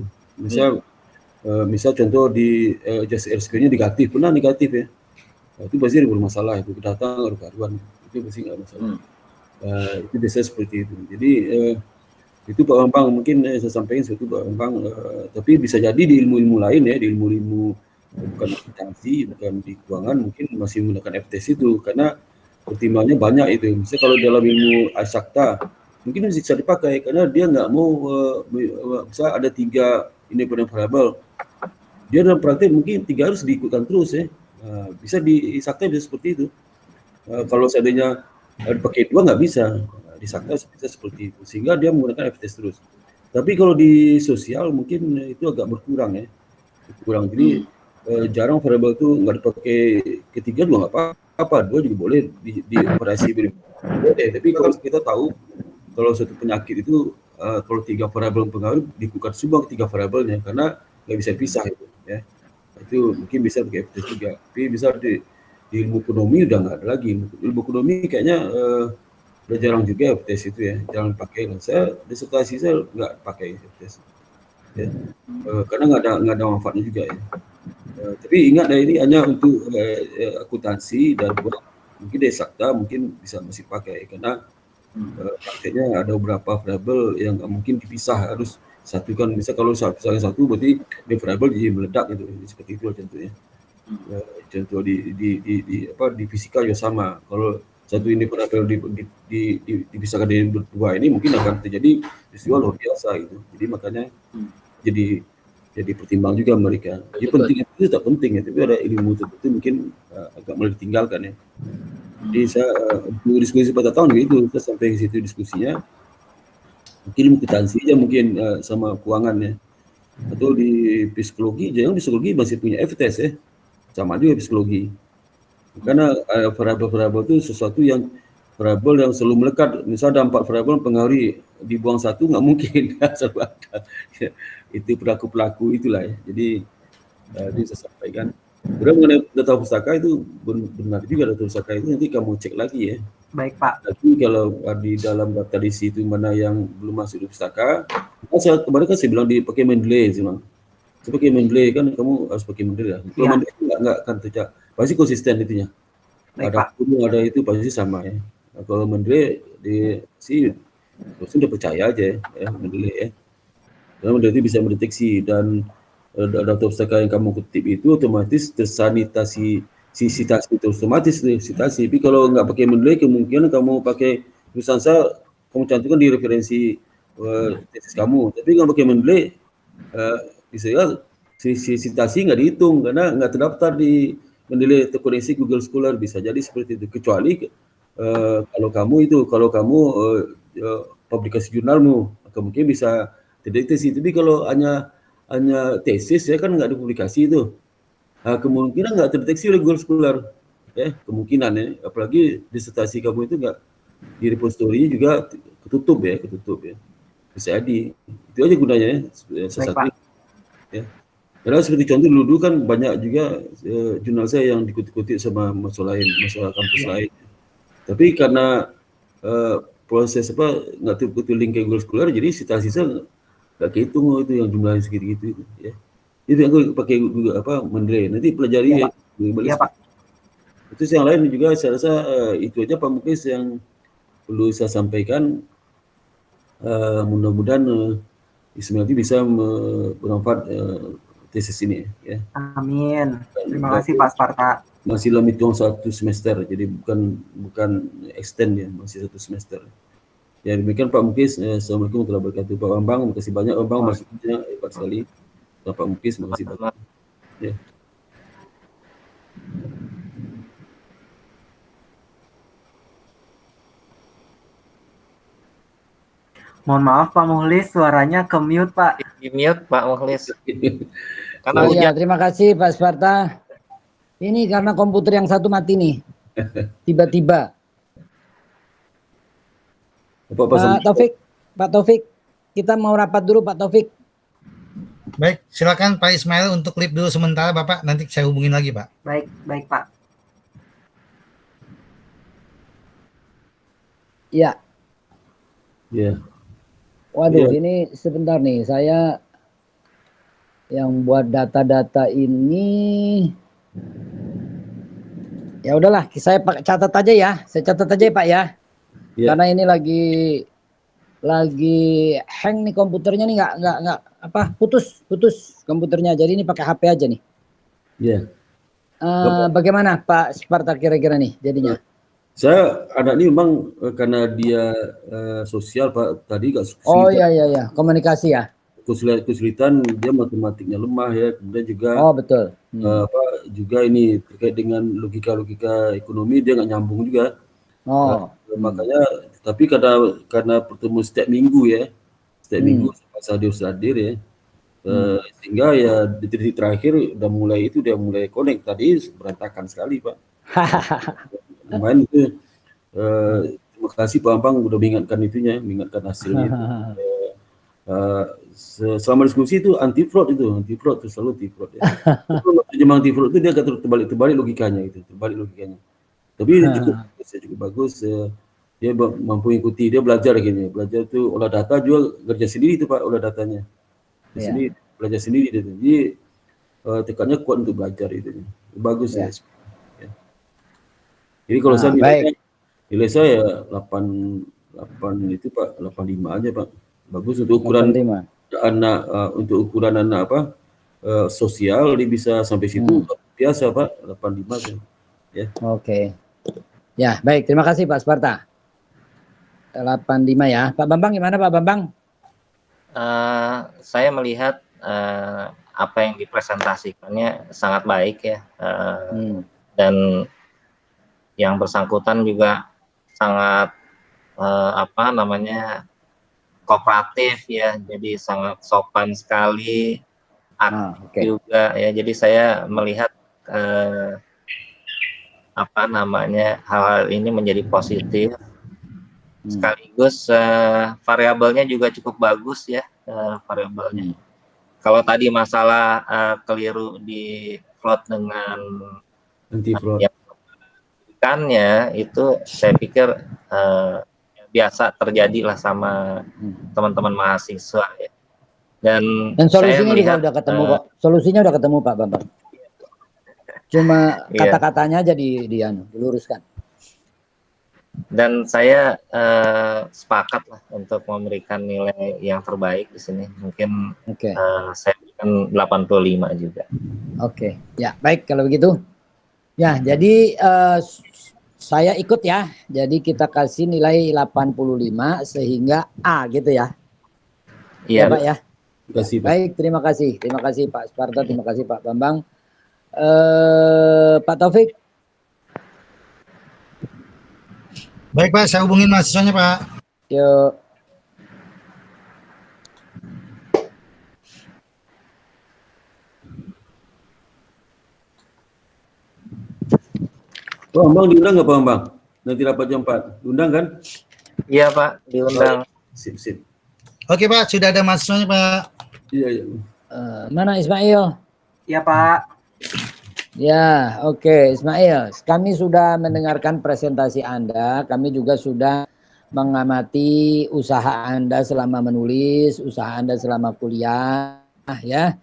Misal contoh di justice R-square-nya negatif, pernah negatif ya, itu pasti ada bermasalah itu, datang ada karuan, itu pasti nggak masalah. Itu biasanya seperti itu. Jadi itu Pak Bambang mungkin saya sampaikan seperti itu Pak Bambang, tapi bisa jadi di ilmu-ilmu lain ya, di ilmu-ilmu bukan akuntansi, bukan di keuangan, mungkin masih menggunakan F-test itu karena pertimbangannya banyak itu. Misalnya kalau dalam ilmu Asakta mungkin bisa dipakai karena dia nggak mau misalnya ada 3 independent variable, dia dalam praktek mungkin 3 harus diikutkan terus ya. Bisa di Sakta bisa seperti itu. Kalau seandainya pakai 2 nggak bisa, di Sakta bisa seperti itu, sehingga dia menggunakan F-test terus. Tapi kalau di sosial mungkin itu agak berkurang ya, jadi jarang variabel itu nggak dipakai, ketiga juga nggak apa-apa, 2 juga boleh dioperasi boleh. Tapi kalau kita tahu kalau suatu penyakit itu kalau 3 variabel pengaruh dibuka semua 3 variabelnya karena nggak bisa pisah itu ya. Itu mungkin bisa pakai F-test juga, tapi bisa di ilmu ekonomi udah nggak ada lagi. Ilmu ekonomi kayaknya udah jarang juga F-test itu ya, jarang pakai. Saya disertasi saya nggak pakai F-test ya, karena nggak ada manfaatnya juga ya. Tapi ingat ini hanya untuk akuntansi dan mungkin di Sakta mungkin bisa masih pakai karena prakteknya ada beberapa variabel yang nggak mungkin dipisah, harus satukan. Misal kalau satu berarti di variabel jadi meledak gitu, seperti itu contohnya. Contoh di fisika juga sama. Kalau satu ini variabel dipisahkan dari 2 ini mungkin akan terjadi peristiwa luar biasa gitu. Jadi makanya jadi pertimbang juga mereka. Jadi penting itu tak penting ya, tapi ada ilmu tertentu mungkin agak mulai ditinggalkan ya. Jadi saya diskusi pada tahun gitu, saya sampai ke situ diskusinya. Mungkin ilmu akuntansi aja mungkin sama keuangan ya. Atau di psikologi, jangan psikologi masih punya F-test ya. Sama juga psikologi. Karena variabel-variabel itu sesuatu yang variabel yang selalu melekat. Misal ada 4 variabel pengaruhi, dibuang satu nggak mungkin. Selalu ada. Ya, itu pelaku-pelaku itulah ya. Jadi tadi saya sampaikan. Kemudian mengenai data pustaka itu benar juga, data pustaka itu nanti kamu cek lagi ya. Baik Pak. Tapi kalau di dalam data di situ mana yang belum masuk di pustaka, kemarin kan saya bilang dipakai Mendeley sih bang. Saya pakai Mendeley kan, kamu harus pakai Mendeley lah. Kalau Mendeley nggak akan tercak, pasti konsisten itunya. Baik, Ada Pak. pun ada itu pasti sama ya. Nah, kalau Mendeley di sih udah percaya aja ya Mendeley ya. Karena Mendeley itu bisa mendeteksi dan data pustaka yang kamu kutip itu otomatis tersanitasi, sitasi itu otomatis sitasi. Tapi kalau nggak pakai Mendeley, kemungkinan kamu pakai tulisan saya, kamu cantumkan di referensi tesis kamu. Tapi kalau pakai Mendeley, bisa ya sitasi nggak dihitung karena nggak terdaftar di Mendeley terkoneksi Google Scholar, bisa jadi seperti itu. Kecuali kalau kamu publikasi jurnalmu, mungkin bisa terdeteksi. Tapi kalau hanya tesis ya kan nggak dipublikasi itu, kemungkinan nggak terdeteksi oleh Google Scholar ya, kemungkinan ya, apalagi disertasi kamu itu nggak di repository juga ketutup ya, bisa jadi. Itu aja gunanya ya, sesuatu ya. Karena seperti contoh dulu kan banyak juga jurnal saya yang dikutip-kutip sama masalah kampus lain. Tapi karena proses nggak terkutip link ke Google Scholar, jadi sisa-sisa nggak kehitung itu yang jumlahnya segitu itu ya. Itu yang gue pakai juga Mendeley. Nanti pelajari ya, Pak. Itu yang lain juga saya rasa itu aja Pak Muklis yang perlu saya sampaikan. Mudah-mudahan Ismail bisa bermanfaat tesis ini ya. Amin. Terima kasih Pak Sparta. Masih dalam hitung 1 semester, jadi bukan extend ya, masih 1 semester. Ya demikian Pak Muklis. Assalamualaikum warahmatullahi wabarakatuh. Pak Bambang, terima kasih banyak Bambang, masuknya hebat sekali. Pak Muklis, terima kasih banyak. Ya. Mohon maaf Pak Muhlis, suaranya ke mute Pak. Di mute Pak Muhlis. Karena ya, terima kasih Pak Sparta. Ini karena komputer yang satu mati nih. Tiba-tiba. Pak Taufik, kita mau rapat dulu Pak Taufik. Baik, silakan Pak Ismail untuk klip dulu sementara Bapak, nanti saya hubungin lagi Pak. Baik Pak. Ya. Ya. Waduh, ini sebentar nih, saya yang buat data-data ini. Ya udahlah, saya catat aja ya. Saya catat aja ya Pak ya. Ya. Karena ini lagi hang nih komputernya nih, nggak putus komputernya. Jadi ini pakai HP aja nih. Iya. Bagaimana Pak Sparta kira-kira nih jadinya? Saya anak ini memang karena dia sosial Pak, tadi gak sulit. Oh iya, komunikasi ya. Kesulitan dia matematiknya lemah ya, kemudian juga betul. Juga ini terkait dengan logika ekonomi dia nggak nyambung juga. Makanya tapi karena pertemuan setiap minggu ya, minggu masa dia hadir ya, sehingga ya di titik terakhir dia mulai connect. Tadi berantakan sekali Pak. Lumayan itu. Terima kasih Pak Ampang udah mengingatkan hasilnya. Selama diskusi itu anti fraud itu selalu anti fraud ya. Terjemahan anti fraud itu dia agak terbalik logikanya Tapi cukup bagus. Dia mampu ikuti, dia belajar itu olah data juga kerja sendiri itu Pak, olah datanya. Sendiri belajar sendiri itu. Jadi tekannya kuat untuk belajar itu. Bagus ya. Jadi kalau saya nilai saya 8 itu Pak, 85 aja Pak. Bagus untuk ukuran anak sosial dia bisa sampai situ biasa Pak, 85 ya. Oke. Ya, baik, terima kasih Pak Sparta. 85 ya. Pak Bambang gimana Pak Bambang? Saya melihat apa yang dipresentasikannya sangat baik ya. Dan yang bersangkutan juga sangat kooperatif ya, jadi sangat sopan sekali, aktif juga ya. Jadi saya melihat apa namanya hal-hal ini menjadi positif. Sekaligus variabelnya juga cukup bagus ya variabelnya. Kalau tadi masalah keliru di float dengan Anti fraud. yang ikannya itu saya pikir biasa terjadi lah sama teman-teman mahasiswa ya. Dan saya solusinya juga melihat udah ketemu kok. Solusinya udah ketemu Pak Bambang. Cuma Iya. kata-katanya aja diluruskan. Dan saya sepakat lah untuk memberikan nilai yang terbaik di sini. Mungkin Oke. saya berikan 85 juga. Oke. Ya, baik kalau begitu. Ya, jadi saya ikut ya. Jadi kita kasih nilai 85 sehingga A gitu ya. Iya, Ya, Pak ya. Terima kasih, Pak. Baik, terima kasih. Terima kasih Pak Sparta, terima kasih Pak Bambang. Pak Taufik. Baik Pak, saya hubungin mahasiswanya Pak. Yuk. Pak Bambang diundang nggak Pak Bambang? Nanti rapat jam 4. Diundang kan? Iya Pak, diundang. Sip. Oke Pak, sudah ada mahasiswanya Pak. Iya. Mana Ismail? Ya Pak. Ya, oke Ismail. Kami sudah mendengarkan presentasi Anda. Kami juga sudah mengamati usaha Anda selama menulis, usaha Anda selama kuliah, ya.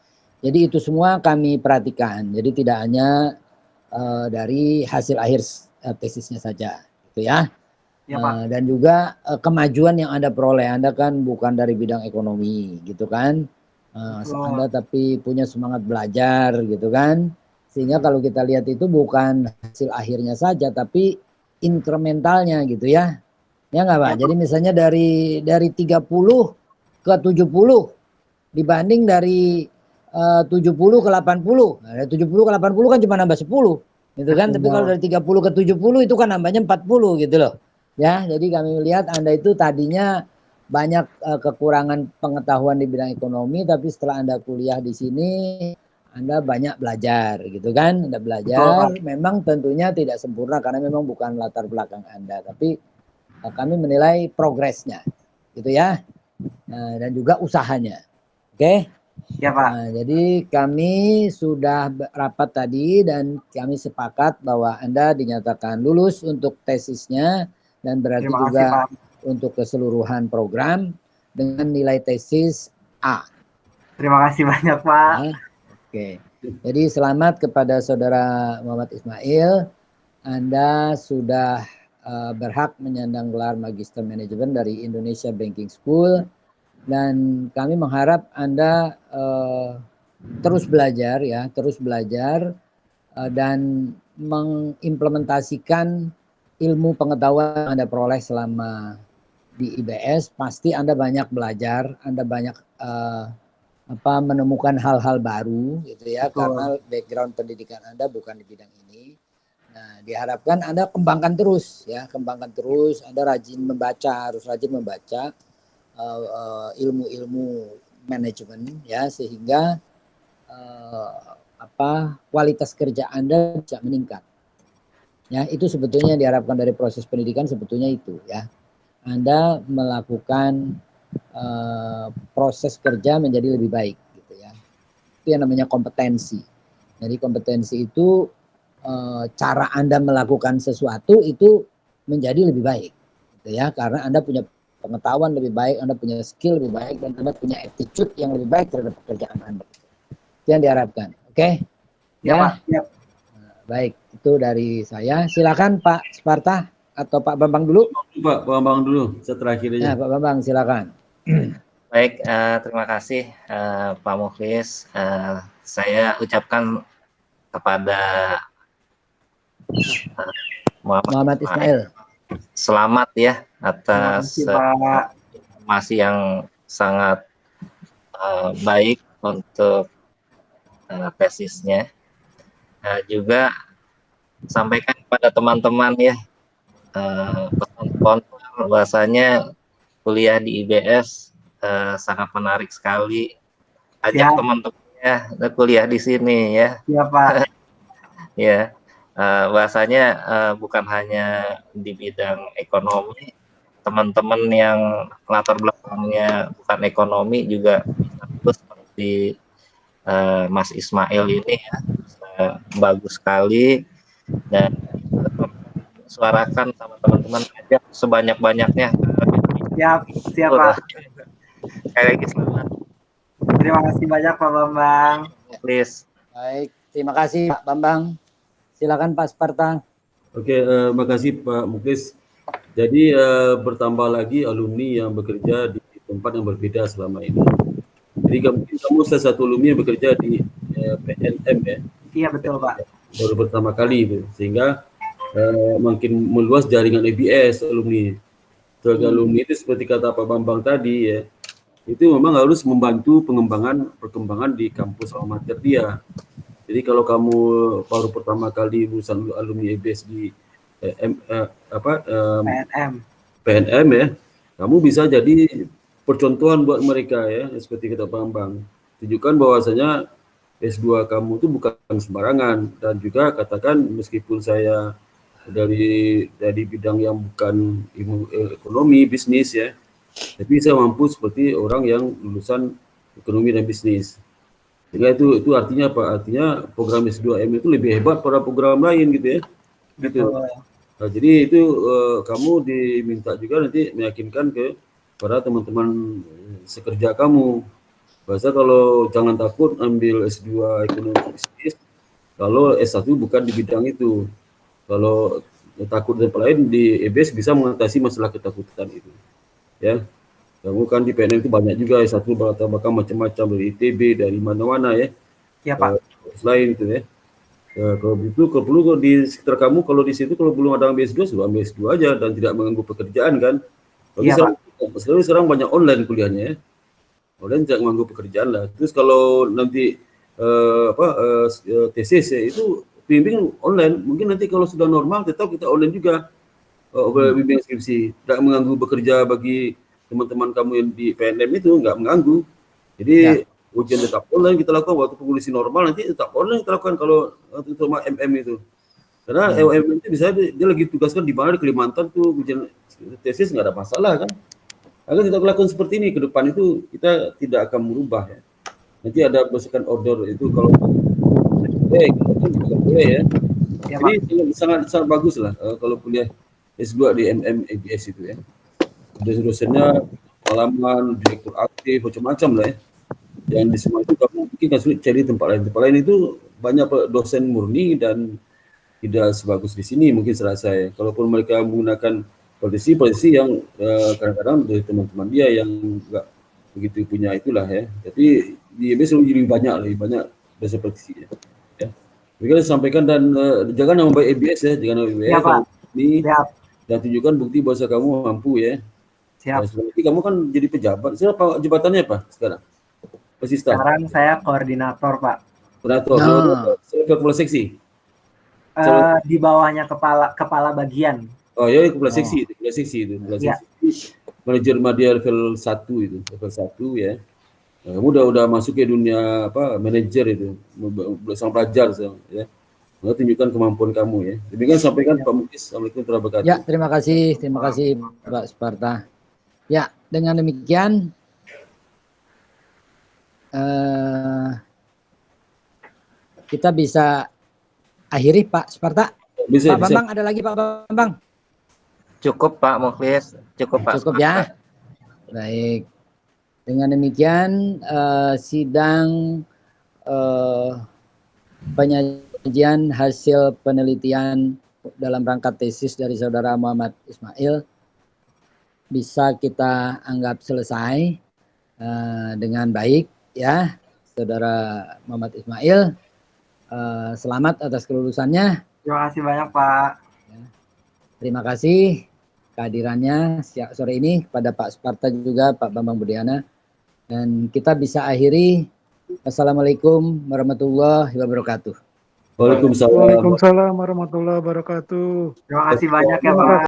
Jadi itu semua kami perhatikan. Jadi tidak hanya dari hasil akhir tesisnya saja, gitu ya. Ya Pak. Dan juga kemajuan yang Anda peroleh. Anda kan bukan dari bidang ekonomi, gitu kan. Anda tapi punya semangat belajar, gitu kan. Sehingga kalau kita lihat itu bukan hasil akhirnya saja, tapi inkrementalnya gitu ya. Ya nggak Pak? Jadi misalnya dari 30 ke 70 dibanding dari 70 ke 80. Nah, dari 70 ke 80 kan cuma nambah 10. Gitu kan? Tapi kalau dari 30 ke 70 itu kan nambahnya 40 gitu loh. Ya, jadi kami lihat Anda itu tadinya banyak kekurangan pengetahuan di bidang ekonomi, tapi setelah Anda kuliah di sini Anda banyak belajar gitu kan. Anda belajar, memang tentunya tidak sempurna karena memang bukan latar belakang Anda, tapi kami menilai progresnya gitu ya. Dan juga usahanya. Oke? Ya Pak. Jadi kami sudah rapat tadi dan kami sepakat bahwa Anda dinyatakan lulus untuk tesisnya dan berarti Terima kasih, juga Pak. untuk keseluruhan program dengan nilai tesis A. Terima kasih banyak Pak. Oke. Jadi selamat kepada saudara Muhammad Ismail. Anda sudah berhak menyandang gelar Magister Manajemen dari Indonesia Banking School. Dan kami mengharap Anda terus belajar ya, dan mengimplementasikan ilmu pengetahuan yang Anda peroleh selama di IBS. Pasti Anda banyak belajar, Anda banyak menemukan hal-hal baru gitu ya, karena background pendidikan Anda bukan di bidang ini. Nah, diharapkan Anda kembangkan terus ya, Anda rajin membaca, harus rajin membaca ilmu-ilmu manajemen ya, sehingga kualitas kerja Anda bisa meningkat. Ya, itu sebetulnya diharapkan dari proses pendidikan, sebetulnya itu ya. Anda melakukan proses kerja menjadi lebih baik gitu ya. Itu yang namanya kompetensi. Jadi kompetensi itu cara Anda melakukan sesuatu itu menjadi lebih baik gitu ya, karena Anda punya pengetahuan lebih baik, Anda punya skill lebih baik, dan Anda punya attitude yang lebih baik terhadap pekerjaan Anda. Itu yang diharapkan. Oke? Ya, Pak. Ya. Baik, itu dari saya. Silakan Pak Sparta atau Pak Bambang dulu. Pak Bambang dulu, saya terakhir aja. Ya, Pak Bambang silakan. Baik, terima kasih Pak Mukhlis. Saya ucapkan kepada Muhammad Ismail. Selamat ya atas informasi yang sangat baik untuk tesisnya. Juga sampaikan kepada teman-teman ya pesan bahwasanya kuliah di IBS sangat menarik sekali. Ajak teman-temannya kuliah di sini ya. Iya Pak. Ya. bahasanya bukan hanya di bidang ekonomi, teman-teman yang latar belakangnya bukan ekonomi juga bisa seperti Mas Ismail ini ya, bagus sekali, dan suarakan sama teman-teman aja sebanyak-banyaknya. Siap Pak. Sekali lagi selamat. Terima kasih banyak Pak Bambang. Please. Baik, terima kasih Pak Bambang. Silakan Pak Sparta. Oke, makasih Pak Muklis. Jadi bertambah lagi alumni yang bekerja di tempat yang berbeda selama ini. Jadi kamu salah satu alumni yang bekerja di PNM ya. Iya betul Pak. Baru pertama kali itu, sehingga makin meluas jaringan EBS alumni. Tenaga alumni itu seperti kata Pak Bambang tadi ya, itu memang harus membantu perkembangan di kampus alma mater dia. Jadi kalau kamu baru pertama kali lulusan alumni EBS di PNM ya, kamu bisa jadi percontohan buat mereka ya, seperti kata Pak Bambang. Tunjukkan bahwasanya S2 kamu itu bukan sembarangan, dan juga katakan meskipun saya dari bidang yang bukan ilmu ekonomi bisnis ya, tapi saya mampu seperti orang yang lulusan ekonomi dan bisnis. Sehingga itu artinya apa? Artinya program S2M itu lebih hebat pada program lain gitu ya. Gitu. Nah, jadi itu kamu diminta juga nanti meyakinkan ke para teman-teman sekerja kamu. Bahasa kalau jangan takut ambil S2 ekonomi bisnis kalau S1 bukan di bidang itu. Kalau takut dan lain di EBS bisa mengatasi masalah ketakutan itu. Ya. Kamu kan di PNM itu banyak juga S1 bahkan macam-macam dari ITB, dari mana-mana ya. Iya Pak. Selain itu ya. Kalau begitu, kalau perlu di sekitar kamu, kalau di situ kalau belum ada ambil S2, sudah ambil S2 aja dan tidak mengganggu pekerjaan kan. Tapi sekarang banyak online kuliahnya ya. Online tidak mengganggu pekerjaan lah. Terus kalau nanti tesis ya itu bimbing online, mungkin nanti kalau sudah normal tetap kita online juga bimbing skripsi, tidak mengganggu bekerja bagi teman-teman kamu yang di PNM itu, nggak mengganggu. Jadi ujian tetap online kita lakukan, waktu kondisi normal nanti tetap online kita lakukan kalau sama MM itu. Karena MM itu bisa dia lagi tugaskan di mana, di Kalimantan tuh ujian tesis nggak ada masalah kan. Agar kita lakukan seperti ini ke depan itu kita tidak akan merubah ya. Nanti ada berdasarkan order itu kalau boleh ya. Jadi sangat bagus lah kalau kuliah S2 di EBS itu ya. Dosen-dosennya pengalaman, direktur aktif, macam-macam lah ya. Yang di semua itu kamu mungkin kan sulit cari tempat lain. Tempat lain itu banyak dosen murni dan tidak sebagus di sini mungkin serasa ya. Kalaupun mereka menggunakan posisi yang kadang-kadang dari teman-teman dia yang enggak begitu punya itulah ya. Tapi di EBS lebih banyak dosen praktisi ya. Mereka sampaikan dan jangan nama baik EBS ya, jangan nama EBS ya, ini dan tunjukkan bukti bahwa kamu mampu ya. Siap. Nah, kamu kan jadi pejabat. Siapa jabatannya apa sekarang? Asisten. Sekarang saya koordinator Pak. Koordinator. Kepala seksi. Di bawahnya kepala bagian. Oh ya, kepala seksi itu. Kepala seksi. Manajer media level 1 itu, level 1 ya. Kamu udah masuk ke dunia manajer itu, sang pelajar ya. Tunjukkan kemampuan kamu ya. Demikian sampaikan Pak Muklis. Assalamualaikum warahmatullahi wabarakatuh. Ya, terima kasih Pak Sparta. Ya, dengan demikian kita bisa akhiri Pak Sparta. Pak Bambang ada lagi Pak Bambang? Cukup Pak Muklis, cukup Pak. Cukup ya. Baik. Dengan demikian sidang penyajian hasil penelitian dalam rangka tesis dari Saudara Muhammad Ismail bisa kita anggap selesai dengan baik ya, Saudara Muhammad Ismail. Selamat atas kelulusannya. Terima kasih banyak Pak. Terima kasih kehadirannya sore ini kepada Pak Sparta juga Pak Bambang Budiana. Dan kita bisa akhiri. Assalamualaikum warahmatullahi wabarakatuh. Waalaikumsalam. Waalaikumsalam warahmatullahi wabarakatuh. Terima kasih banyak ya Pak.